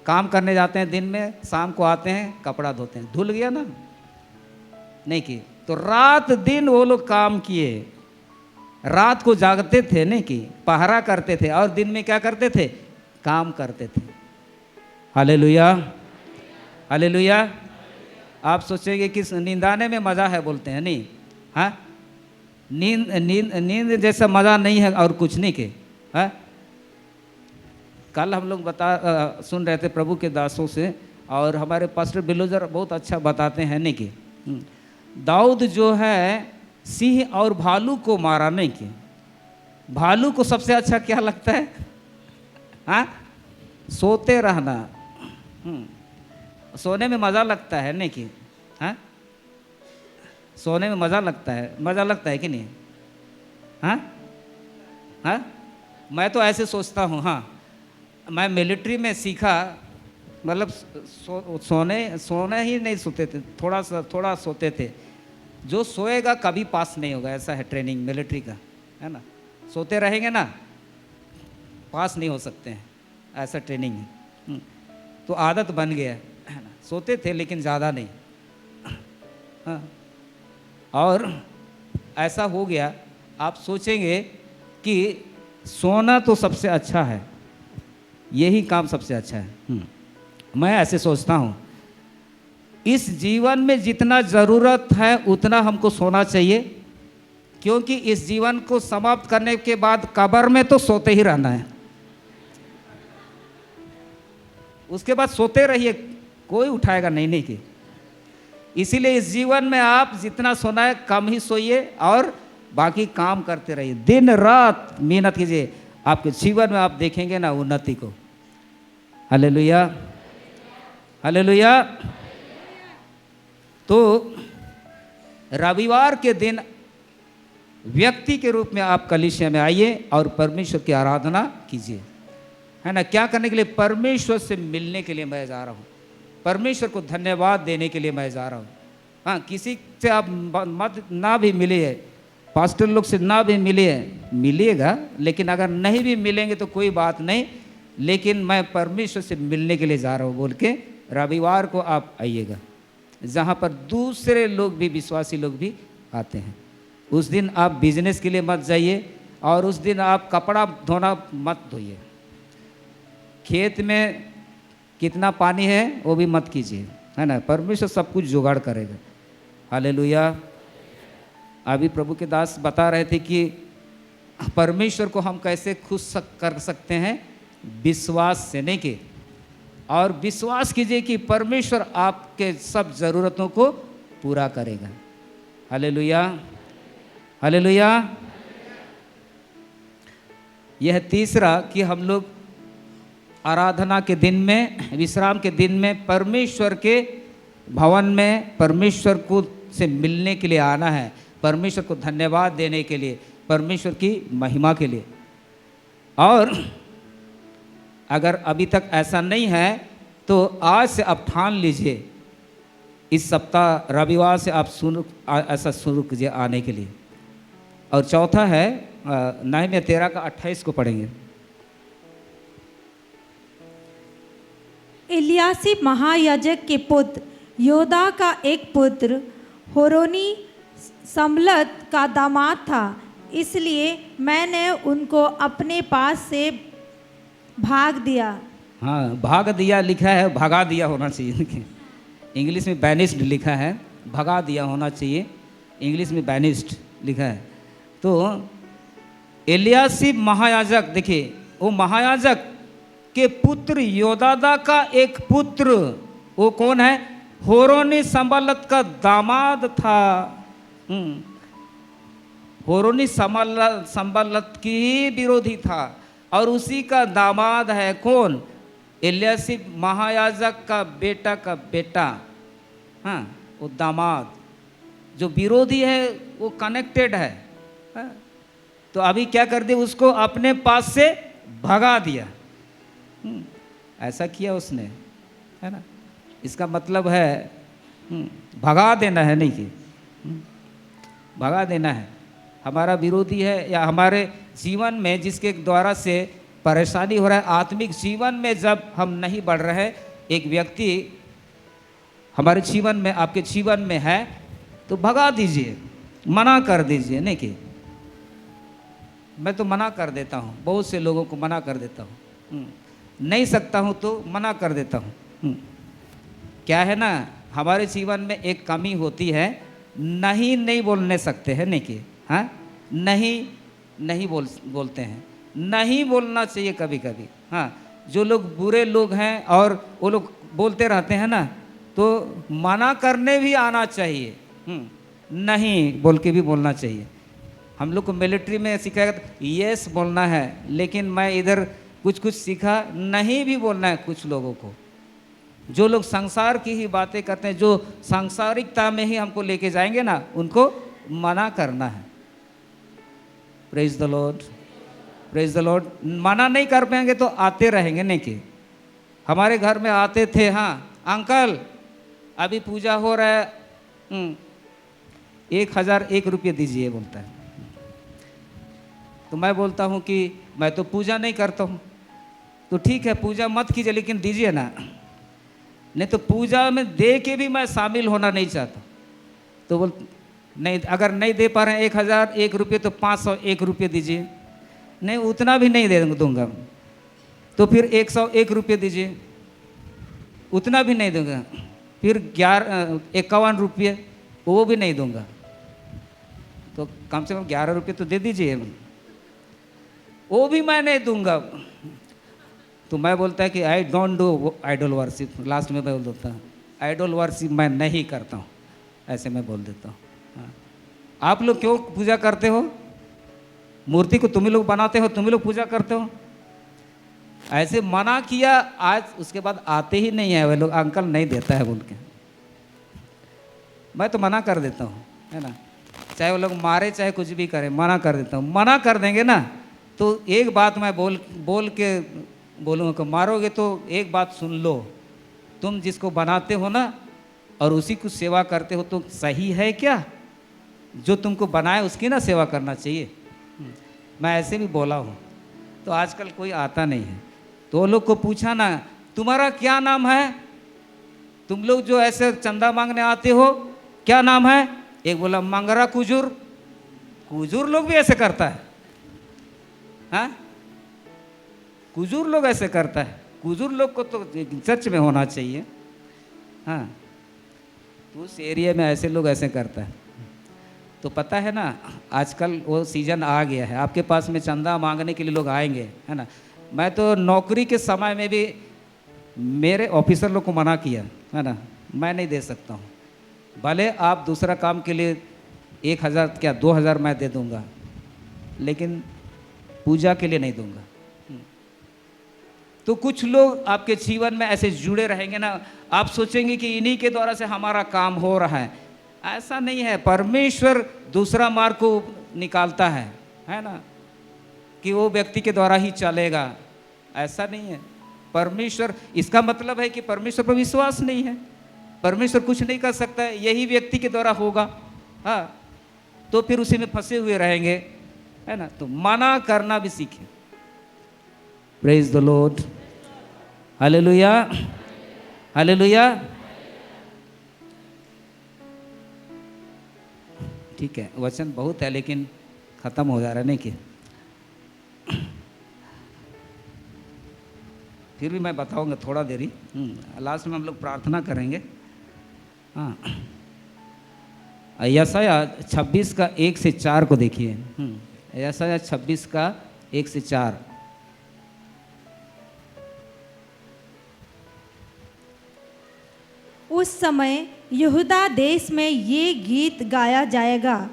काम करने जाते हैं दिन में, शाम को आते हैं कपड़ा धोते हैं, धुल गया ना, नहीं किए तो रात दिन वो लोग काम किए, रात को जागते थे, नहीं कि पहरा करते थे, और दिन में क्या करते थे, काम करते थे। Hallelujah, hallelujah. आप सोचेंगे कि नींदाने में मज़ा है, बोलते हैं नहीं, हाँ नींद नींद नींद जैसा मज़ा नहीं है और कुछ नहीं के। हाँ कल हम लोग सुन रहे थे प्रभु के दासों से, और हमारे पास्टर बिलोजर बहुत अच्छा बताते हैं, नहीं कि दाऊद जो है सिंह और भालू को मारा, नहीं कि भालू को सबसे अच्छा क्या लगता है, हाँ सोते रहना, सोने में मज़ा लगता है, नहीं कि हाँ सोने में मज़ा लगता है कि नहीं, हाँ हाँ मैं तो ऐसे सोचता हूँ। हाँ मैं मिलिट्री में सीखा, मतलब सोने ही नहीं सोते थे, थोड़ा सोते थे। जो सोएगा कभी पास नहीं होगा, ऐसा है ट्रेनिंग मिलिट्री का, है ना। सोते रहेंगे ना पास नहीं हो सकते हैं, ऐसा ट्रेनिंग है। तो आदत बन गया है ना, सोते थे लेकिन ज़्यादा नहीं। हाँ और ऐसा हो गया, आप सोचेंगे कि सोना तो सबसे अच्छा है, यही काम सबसे अच्छा है। मैं ऐसे सोचता हूँ, इस जीवन में जितना ज़रूरत है उतना हमको सोना चाहिए, क्योंकि इस जीवन को समाप्त करने के बाद कब्र में तो सोते ही रहना है, उसके बाद सोते रहिए, कोई उठाएगा नहीं कि। इसीलिए इस जीवन में आप जितना सोना है कम ही सोइए और बाकी काम करते रहिए, दिन रात मेहनत कीजिए, आपके जीवन में आप देखेंगे ना उन्नति को। Hallelujah, hallelujah. तो रविवार के दिन व्यक्ति के रूप में आप कलीसिया में आइए और परमेश्वर की आराधना कीजिए, है ना। क्या करने के लिए, परमेश्वर से मिलने के लिए मैं जा रहा हूँ, परमेश्वर को धन्यवाद देने के लिए मैं जा रहा हूँ। हाँ किसी से आप मत ना भी मिले, पास्टर लोग से ना भी मिलिएगा, लेकिन अगर नहीं भी मिलेंगे तो कोई बात नहीं, लेकिन मैं परमेश्वर से मिलने के लिए जा रहा हूँ बोल के रविवार को आप आइएगा, जहाँ पर दूसरे लोग भी, विश्वासी लोग भी आते हैं। उस दिन आप बिजनेस के लिए मत जाइए, और उस दिन आप कपड़ा धोना मत धोइए, खेत में कितना पानी है वो भी मत कीजिए, है ना। परमेश्वर सब कुछ जुगाड़ करेगा। हालेलुया। अभी प्रभु के दास बता रहे थे कि परमेश्वर को हम कैसे खुश कर सकते हैं, विश्वास से, नहीं कि। और विश्वास कीजिए कि परमेश्वर आपके सब ज़रूरतों को पूरा करेगा। Hallelujah, hallelujah. यह तीसरा कि हम लोग आराधना के दिन में, विश्राम के दिन में परमेश्वर के भवन में परमेश्वर को से मिलने के लिए आना है, परमेश्वर को धन्यवाद देने के लिए, परमेश्वर की महिमा के लिए। और अगर अभी तक ऐसा नहीं है तो आज से आप ठान लीजिए, इस सप्ताह रविवार से आप ऐसा शुरू कीजिए आने के लिए। और चौथा है नहम्याह 13 का 28 को पढ़ेंगे। इल्याशिब महायाजक के पुत्र योदा का एक पुत्र होरोनी सम्बलत का दामाद था, इसलिए मैंने उनको अपने पास से भाग दिया। हाँ भाग दिया लिखा है, भगा दिया होना चाहिए, इंग्लिश में बैनिस्ड लिखा है, भगा दिया होना चाहिए, इंग्लिश में बैनिस्ड लिखा है। तो इल्याशिब महायाजक, देखिए वो महायाजक के पुत्र योदादा का एक पुत्र, वो कौन है, होरोनी सम्बलत का दामाद था। होरोनी सम्बलत की विरोधी था, और उसी का दामाद है कौन, एलियासिब महायाजक का बेटा, हाँ, वो दामाद जो विरोधी है वो कनेक्टेड है, हाँ? तो अभी क्या कर दिया, उसको अपने पास से भगा दिया। ऐसा किया उसने, है ना। इसका मतलब है भगा देना है, नहीं कि भगा देना है। हमारा विरोधी है या हमारे जीवन में जिसके द्वारा से परेशानी हो रहा है, आत्मिक जीवन में जब हम नहीं बढ़ रहे, एक व्यक्ति हमारे जीवन में, आपके जीवन में है, तो भगा दीजिए, मना कर दीजिए। नहीं कि मैं तो मना कर देता हूँ, बहुत से लोगों को मना कर देता हूँ, नहीं सकता हूँ तो मना कर देता हूँ। क्या है ना, हमारे जीवन में एक कमी होती है, नहीं बोलने सकते हैं, नहीं कि हाँ, नहीं बोलते हैं। नहीं बोलना चाहिए कभी कभी, हाँ। जो लोग बुरे लोग हैं और वो लोग बोलते रहते हैं ना, तो मना करने भी आना चाहिए, नहीं बोल के भी बोलना चाहिए। हम लोग को मिलिट्री में सिखाया गया यस बोलना है, लेकिन मैं इधर कुछ सीखा, नहीं भी बोलना है कुछ लोगों को। जो लोग संसार की ही बातें करते हैं, जो सांसारिकता में ही हमको लेके जाएंगे ना, उनको मना करना है। Praise the Lord, praise the Lord. मना नहीं कर पाएंगे तो आते रहेंगे, नहीं कि हमारे घर में आते थे, हाँ अंकल अभी पूजा हो रहा है, 1001 रुपये दीजिए, बोलता है। तो मैं बोलता हूँ कि मैं तो पूजा नहीं करता हूँ। तो ठीक है, पूजा मत कीजिए, लेकिन दीजिए ना, नहीं तो पूजा में दे के भी मैं शामिल होना नहीं चाहता। तो बोल नहीं, अगर नहीं दे पा रहे हैं 1001 रुपये तो 501 रुपये दीजिए। नहीं, उतना भी नहीं दे दूंगा। तो फिर 101 रुपये दीजिए, उतना भी नहीं दूंगा। फिर 51 रुपये, वो भी नहीं दूंगा। तो कम से कम 11 रुपये तो दे दीजिए, वो भी मैं नहीं दूंगा। तो मैं बोलता है कि I don't do idol worship. Last में मैं बोल देता हूँ आइडल वर्शिप मैं नहीं करता हूँ, ऐसे मैं बोल देता हूँ। हाँ। आप लोग क्यों पूजा करते हो? मूर्ति को तुम ही लोग बनाते हो, तुम ही लोग पूजा करते हो। ऐसे मना किया, आज उसके बाद आते ही नहीं है वे लोग, अंकल नहीं देता है बोल के। मैं तो मना कर देता हूँ, है ना। चाहे वो लोग मारे चाहे कुछ भी करें, मना कर देता हूँ। मना कर देंगे ना, तो एक बात मैं बोल के बोलूँगा कि मारोगे तो एक बात सुन लो, तुम जिसको बनाते हो ना और उसी को सेवा करते हो, तो सही है क्या? जो तुमको बनाए उसकी ना सेवा करना चाहिए। मैं ऐसे भी बोला हूँ। तो आजकल कोई आता नहीं है, तो लोग को पूछा ना, तुम्हारा क्या नाम है? तुम लोग जो ऐसे चंदा मांगने आते हो, क्या नाम है? एक बोला मंगरा कुजूर। कुजूर लोग भी ऐसे करता है, हाँ, कुजूर लोग ऐसे करता है। कुजूर लोग को तो चर्च में होना चाहिए, हाँ। तो उस एरिया में ऐसे लोग ऐसे करता है। तो पता है ना, आजकल वो सीजन आ गया है, आपके पास में चंदा मांगने के लिए लोग आएंगे, है ना। मैं तो नौकरी के समय में भी मेरे ऑफिसर लोग को मना किया, है ना, मैं नहीं दे सकता हूँ। भले आप दूसरा काम के लिए 1000 क्या 2000 मैं दे दूँगा, लेकिन पूजा के लिए नहीं दूँगा। तो कुछ लोग आपके जीवन में ऐसे जुड़े रहेंगे ना, आप सोचेंगे कि इन्हीं के द्वारा से हमारा काम हो रहा है। ऐसा नहीं है। परमेश्वर दूसरा मार्ग को निकालता है ना, कि वो व्यक्ति के द्वारा ही चलेगा, ऐसा नहीं है। परमेश्वर, इसका मतलब है कि परमेश्वर पर विश्वास नहीं है, परमेश्वर कुछ नहीं कर सकता है, यही व्यक्ति के द्वारा होगा, हाँ। तो फिर उसी में फंसे हुए रहेंगे, है ना। तो मना करना भी सीखें। Praise the Lord, hallelujah, hallelujah. ठीक है, वचन बहुत है लेकिन ख़त्म हो जा रहा है, नहीं कि फिर भी मैं बताऊंगा थोड़ा देरी। लास्ट में हम लोग प्रार्थना करेंगे, हाँ। यशायाह 26 का 1 से 4 को देखिए। यशायाह 26 का 1 से 4। उस समय यहूदा देश में ये गीत गाया जाएगा,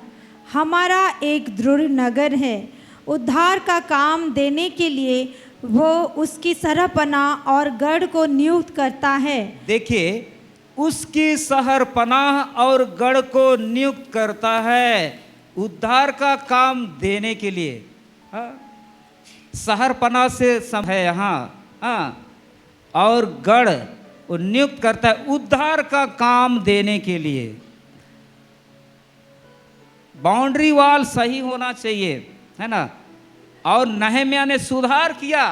हमारा एक दृढ़ नगर है, उद्धार का काम देने के लिए वो उसकी सरपनाह और गढ़ को नियुक्त करता है। देखिए, उसकी सहरपनाह और गढ़ को नियुक्त करता है उद्धार का काम देने के लिए। हाँ, सहरपनाह से सब है यहाँ। हाँ, और गढ़ वो नियुक्त करता है उद्धार का काम देने के लिए। बाउंड्री वॉल सही होना चाहिए, है ना। और नहम्याह ने सुधार किया,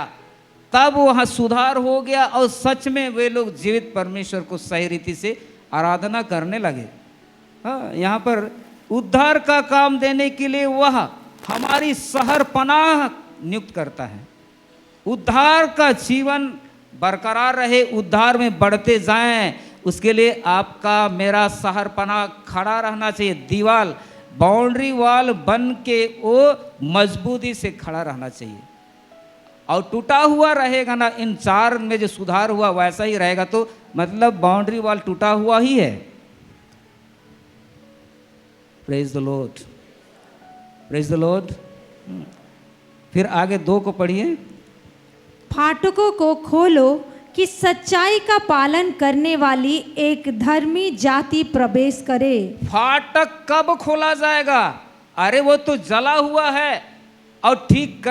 तब वहाँ सुधार हो गया और सच में वे लोग जीवित परमेश्वर को सही रीति से आराधना करने लगे। हाँ, यहाँ पर उद्धार का काम देने के लिए वह हमारी सहरपनाह नियुक्त करता है। उद्धार का जीवन बरकरार रहे, उद्धार में बढ़ते जाएं, उसके लिए आपका मेरा सहरपनाह खड़ा रहना चाहिए। दीवार बाउंड्री वॉल बन के वो मजबूती से खड़ा रहना चाहिए। और टूटा हुआ रहेगा ना, इन 4 में जो सुधार हुआ वैसा ही रहेगा, तो मतलब बाउंड्री वॉल टूटा हुआ ही है। Praise the Lord, praise the Lord. फिर आगे 2 को पढ़िए। फाटकों को खोलो कि सच्चाई का पालन करने वाली एक धर्मी जाति प्रवेश करे। फाटक कब खोला जाएगा? अरे वो तो जला हुआ है और ठीक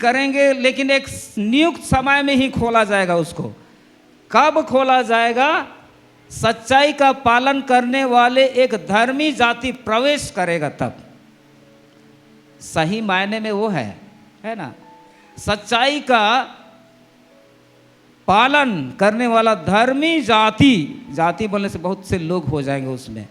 करेंगे, लेकिन एक नियुक्त समय में ही खोला जाएगा। उसको कब खोला जाएगा? सच्चाई का पालन करने वाले एक धर्मी जाति प्रवेश करेगा तब। सही मायने में वो है ना, सच्चाई का पालन करने वाला धर्मी जाति बोलने से बहुत से लोग हो जाएंगे उसमें।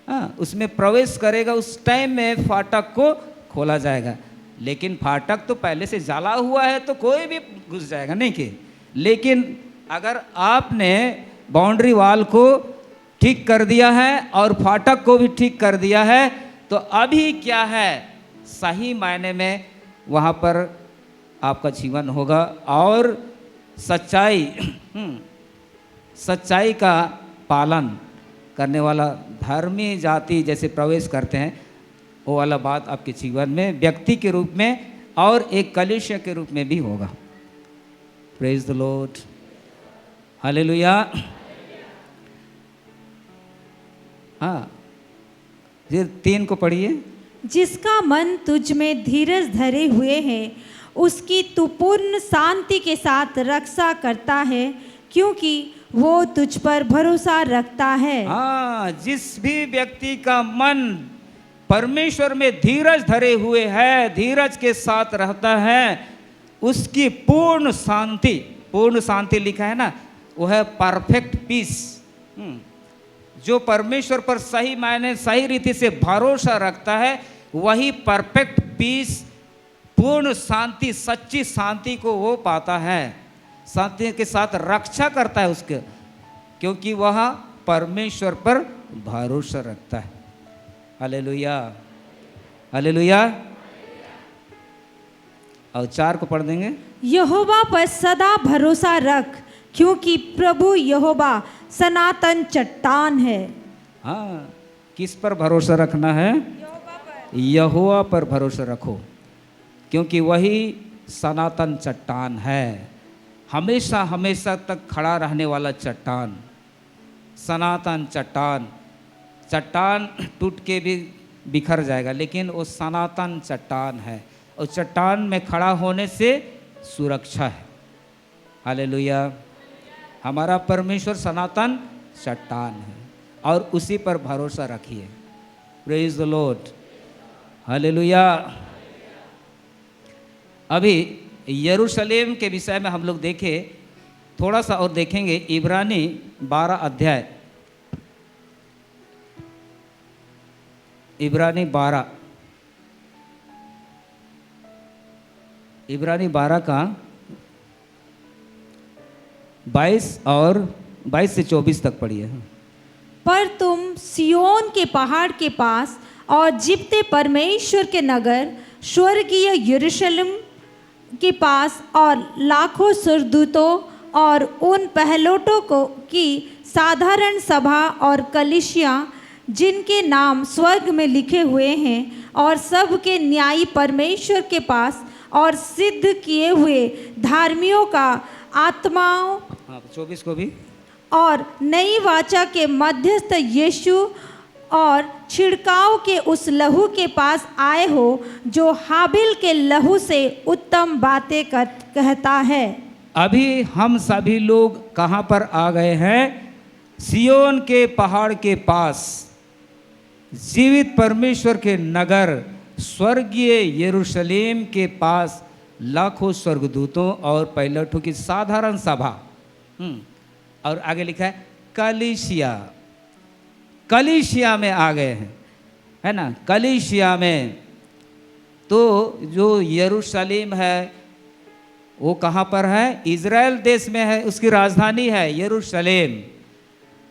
हाँ, उसमें प्रवेश करेगा। उस टाइम में फाटक को खोला जाएगा। लेकिन फाटक तो पहले से जला हुआ है, तो कोई भी घुस जाएगा नहीं कि। लेकिन अगर आपने बाउंड्री वॉल को ठीक कर दिया है और फाटक को भी ठीक कर दिया है, तो अभी क्या है, सही मायने में वहाँ पर आपका जीवन होगा। और सच्चाई का पालन करने वाला धर्मी जाति जैसे प्रवेश करते हैं, वो वाला बात आपके जीवन में व्यक्ति के रूप में और एक कलीसिया के रूप में भी होगा। Praise the Lord, hallelujah. हाँ, फिर 3 को पढ़िए। जिसका मन तुझ में धीरज धरे हुए है, उसकी तू पूर्ण शांति के साथ रक्षा करता है, क्योंकि वो तुझ पर भरोसा रखता है। हाँ, जिस भी व्यक्ति का मन परमेश्वर में धीरज धरे हुए है, धीरज के साथ रहता है, उसकी पूर्ण शांति लिखा है ना, वो है परफेक्ट पीस। जो परमेश्वर पर सही मायने सही रीति से भरोसा रखता है, वही परफेक्ट पीस, पूर्ण शांति, सच्ची शांति को वो पाता है। शांति के साथ रक्षा करता है उसके, क्योंकि वह परमेश्वर पर भरोसा रखता है। Hallelujah, hallelujah. और 4 को पढ़ देंगे। यहोवा पर सदा भरोसा रख, क्योंकि प्रभु यहोवा सनातन चट्टान है। हाँ, किस पर भरोसा रखना है? यहोवा पर भरोसा रखो, क्योंकि वही सनातन चट्टान है, हमेशा हमेशा तक खड़ा रहने वाला चट्टान, सनातन चट्टान टूट के भी बिखर जाएगा, लेकिन वो सनातन चट्टान है और चट्टान में खड़ा होने से सुरक्षा है। हालेलुया। हमारा परमेश्वर सनातन चट्टान है और उसी पर भरोसा रखिए। Praise the Lord, hallelujah. अभी यरूशलेम के विषय में हम लोग देखें, थोड़ा सा और देखेंगे। इब्रानी 12 अध्याय, इब्रानी 12 का 22 से 24 तक पढ़िए। पर तुम सियोन के पहाड़ के पास और जिब्ते परमेश्वर के नगर स्वर्गीय यरूशलेम के पास और लाखों सुरदूतों और उन पहलोटों को की साधारण सभा और कलीसिया, जिनके नाम स्वर्ग में लिखे हुए हैं, और सब के न्यायी परमेश्वर के पास और सिद्ध किए हुए धार्मियों का आत्माओं हाँ 24 को भी। और नई वाचा के मध्यस्थ यीशु और छिड़काव के उस लहू के पास आए हो जो हाबिल के लहू से उत्तम बातें कहता है। अभी हम सभी लोग कहाँ पर आ गए हैं? सियोन के पहाड़ के पास, जीवित परमेश्वर के नगर स्वर्गीय यरूशलेम के पास, लाखों स्वर्गदूतों और पायलटों की साधारण सभा। और आगे लिखा है कलीसिया। कलीसिया में आ गए हैं, है ना। कलीसिया में तो जो यरूशलेम है वो कहाँ पर है? इज़राइल देश में है, उसकी राजधानी है यरूशलेम।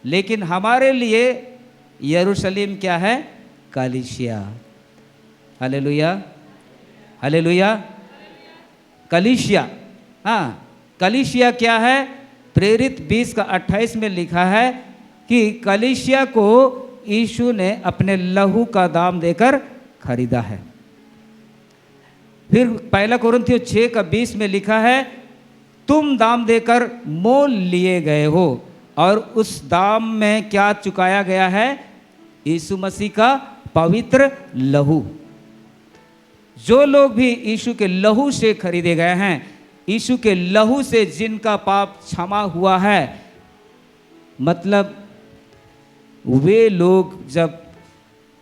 लेकिन हमारे लिए यरूशलेम क्या है? कलीसिया। Hallelujah, hallelujah. कलीसिया, हाँ कलीसिया क्या है? प्रेरित 20 का 28 में लिखा है कि कलीसिया को यीशु ने अपने लहू का दाम देकर खरीदा है। फिर पहला कोरिन्थियों 6 का 20 में लिखा है तुम दाम देकर मोल लिए गए हो। और उस दाम में क्या चुकाया गया है? यीशु मसीह का पवित्र लहू। जो लोग भी यीशु के लहू से खरीदे गए हैं, यीशु के लहू से जिनका पाप क्षमा हुआ है, मतलब वे लोग जब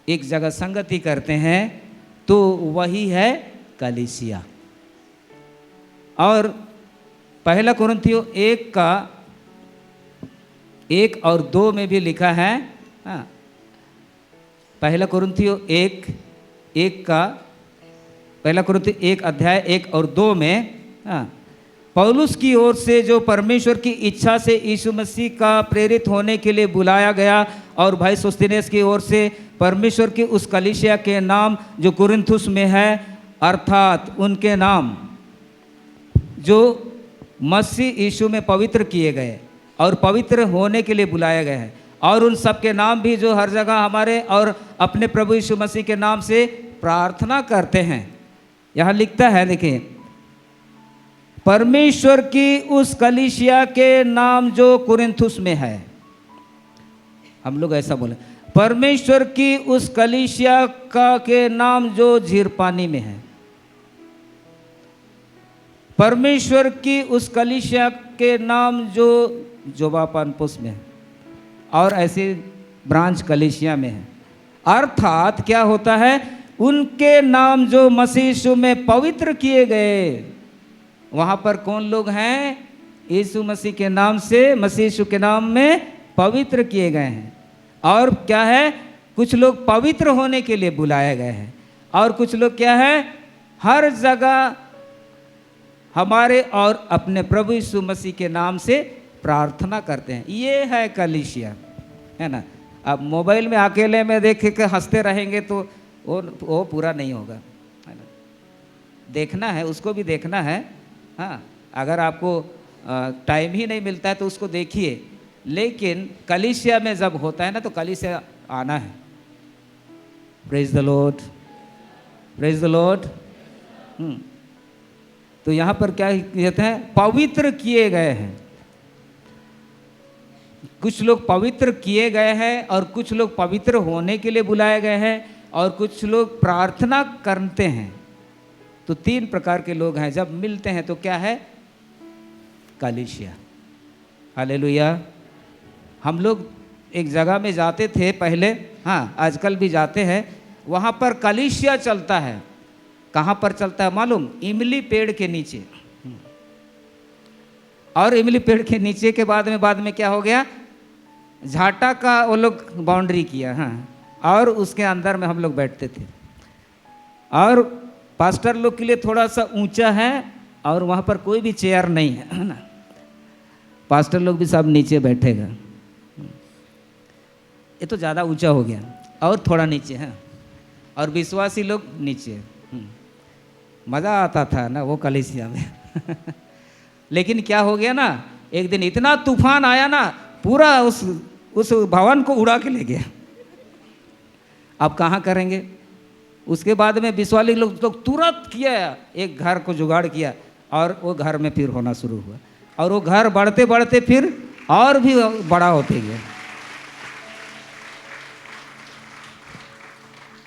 एक जगह संगति करते हैं तो वही है कलीसिया। और पहला कोरिन्थियों 1 का 1 और 2 में भी लिखा है, हाँ पहला कोरिन्थियों 1 का पहला कोरिन्थियों 1 अध्याय 1 और 2 में, हाँ पौलुस की ओर से जो परमेश्वर की इच्छा से यीशु मसीह का प्रेरित होने के लिए बुलाया गया, और भाई सोस्थिनेस की ओर से परमेश्वर की उस कलीसिया के नाम जो कुरिन्थुस में है, अर्थात उनके नाम जो मसीह यीशु में पवित्र किए गए और पवित्र होने के लिए बुलाया गया है, और उन सब के नाम भी जो हर जगह हमारे और अपने प्रभु यीशु मसीह के नाम से प्रार्थना करते हैं। यहाँ लिखता है, देखिए परमेश्वर की उस कलीसिया के नाम जो कुरिन्थुस में है। हम लोग ऐसा बोले, परमेश्वर की उस कलीसिया का के नाम जो झीरपानी में है, परमेश्वर की उस कलीसिया के नाम जो जोबापानपुस में है, और ऐसे ब्रांच कलीसिया में है। अर्थात क्या होता है? उनके नाम जो मसीह यीशु में पवित्र किए गए। वहाँ पर कौन लोग हैं? यीशु मसीह के नाम से, मसीह यीशु के नाम में पवित्र किए गए हैं। और क्या है? कुछ लोग पवित्र होने के लिए बुलाए गए हैं, और कुछ लोग क्या है? हर जगह हमारे और अपने प्रभु यीशु मसीह के नाम से प्रार्थना करते हैं। ये है कलीसिया, है ना। अब मोबाइल में अकेले में देख के हंसते रहेंगे तो वो पूरा नहीं होगा, है ना। देखना है, उसको भी देखना है, हाँ। अगर आपको टाइम ही नहीं मिलता है तो उसको देखिए, लेकिन कलीसिया में जब होता है ना तो कलीसिया आना है। Praise the Lord, praise the Lord. तो यहाँ पर क्या कहते हैं? पवित्र किए गए हैं। कुछ लोग पवित्र किए गए हैं, और कुछ लोग पवित्र होने के लिए बुलाए गए हैं, और कुछ लोग प्रार्थना करते हैं। तो 3 प्रकार के लोग हैं। जब मिलते हैं तो क्या है? कलीसिया। हालेलुया। हम लोग एक जगह में जाते थे पहले, हाँ आजकल भी जाते हैं, वहाँ पर कलीसिया चलता है। कहाँ पर चलता है मालूम? इमली पेड़ के नीचे। और इमली पेड़ के नीचे के बाद में क्या हो गया? झाटा का वो लोग बाउंड्री किया, हाँ, और उसके अंदर में हम लोग बैठते थे। और पास्टर लोग के लिए थोड़ा सा ऊंचा है, और वहाँ पर कोई भी चेयर नहीं है ना। पास्टर लोग भी सब नीचे बैठेगा। ये तो ज़्यादा ऊंचा हो गया, और थोड़ा नीचे है, और विश्वासी लोग नीचे। मज़ा आता था ना वो कलीसिया में। लेकिन क्या हो गया ना, एक दिन इतना तूफान आया ना, पूरा उस भवन को उड़ा के ले गया। अब कहाँ करेंगे? उसके बाद में विश्वासी लोग तुरंत किया, एक घर को जुगाड़ किया और वो घर में फिर होना शुरू हुआ, और वो घर बढ़ते बढ़ते फिर और भी बड़ा होते गया।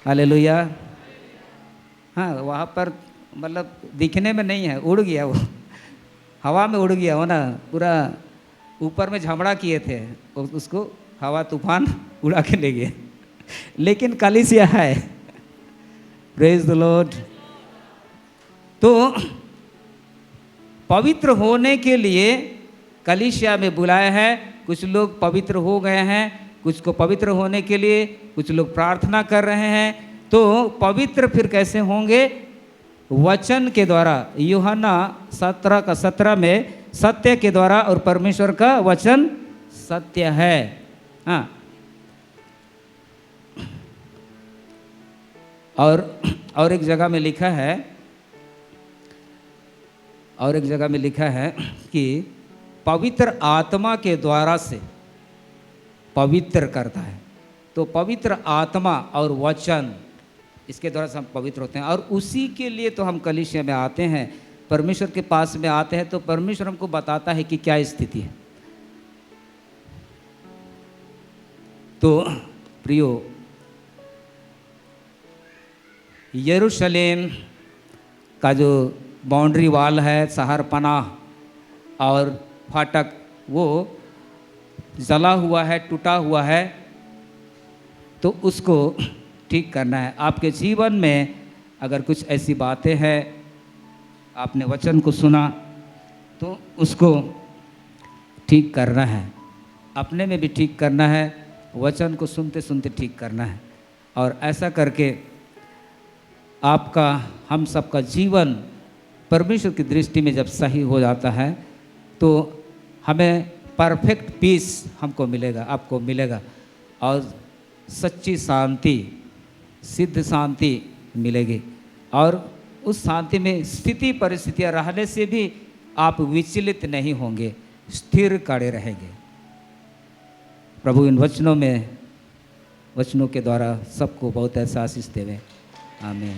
हालेलुया। हाँ, वहाँ पर मतलब दिखने में नहीं है, उड़ गया वो, हवा में उड़ गया वो ना, पूरा ऊपर में झमड़ा किए थे, उसको हवा तूफान उड़ा के ले गए, लेकिन कलीसिया है। Praise the Lord. तो पवित्र होने के लिए कलीसिया में बुलाया है। कुछ लोग पवित्र हो गए हैं, कुछ को पवित्र होने के लिए कुछ लोग प्रार्थना कर रहे हैं। तो पवित्र फिर कैसे होंगे? वचन के द्वारा। यूहन्ना 17:17 में सत्य के द्वारा, और परमेश्वर का वचन सत्य है। हाँ, और एक जगह में लिखा है, और एक जगह में लिखा है कि पवित्र आत्मा के द्वारा से पवित्र करता है। तो पवित्र आत्मा और वचन, इसके द्वारा से हम पवित्र होते हैं, और उसी के लिए तो हम कलीसिया में आते हैं, परमेश्वर के पास में आते हैं। तो परमेश्वर हमको बताता है कि क्या स्थिति है। तो प्रियो, यरूशलेम का जो बाउंड्री वाल है, शहरपनाह और फाटक, वो जला हुआ है, टूटा हुआ है। तो उसको ठीक करना है। आपके जीवन में अगर कुछ ऐसी बातें हैं, आपने वचन को सुना, तो उसको ठीक करना है, अपने में भी ठीक करना है, वचन को सुनते सुनते ठीक करना है। और ऐसा करके आपका, हम सबका जीवन परमेश्वर की दृष्टि में जब सही हो जाता है, तो हमें परफेक्ट पीस हमको मिलेगा, आपको मिलेगा, और सच्ची शांति, सिद्ध शांति मिलेगी। और उस शांति में स्थिति परिस्थितियाँ रहने से भी आप विचलित नहीं होंगे, स्थिर खड़े रहेंगे। प्रभु इन वचनों के द्वारा सबको बहुत ऐसा आशीष देवे। आमीन।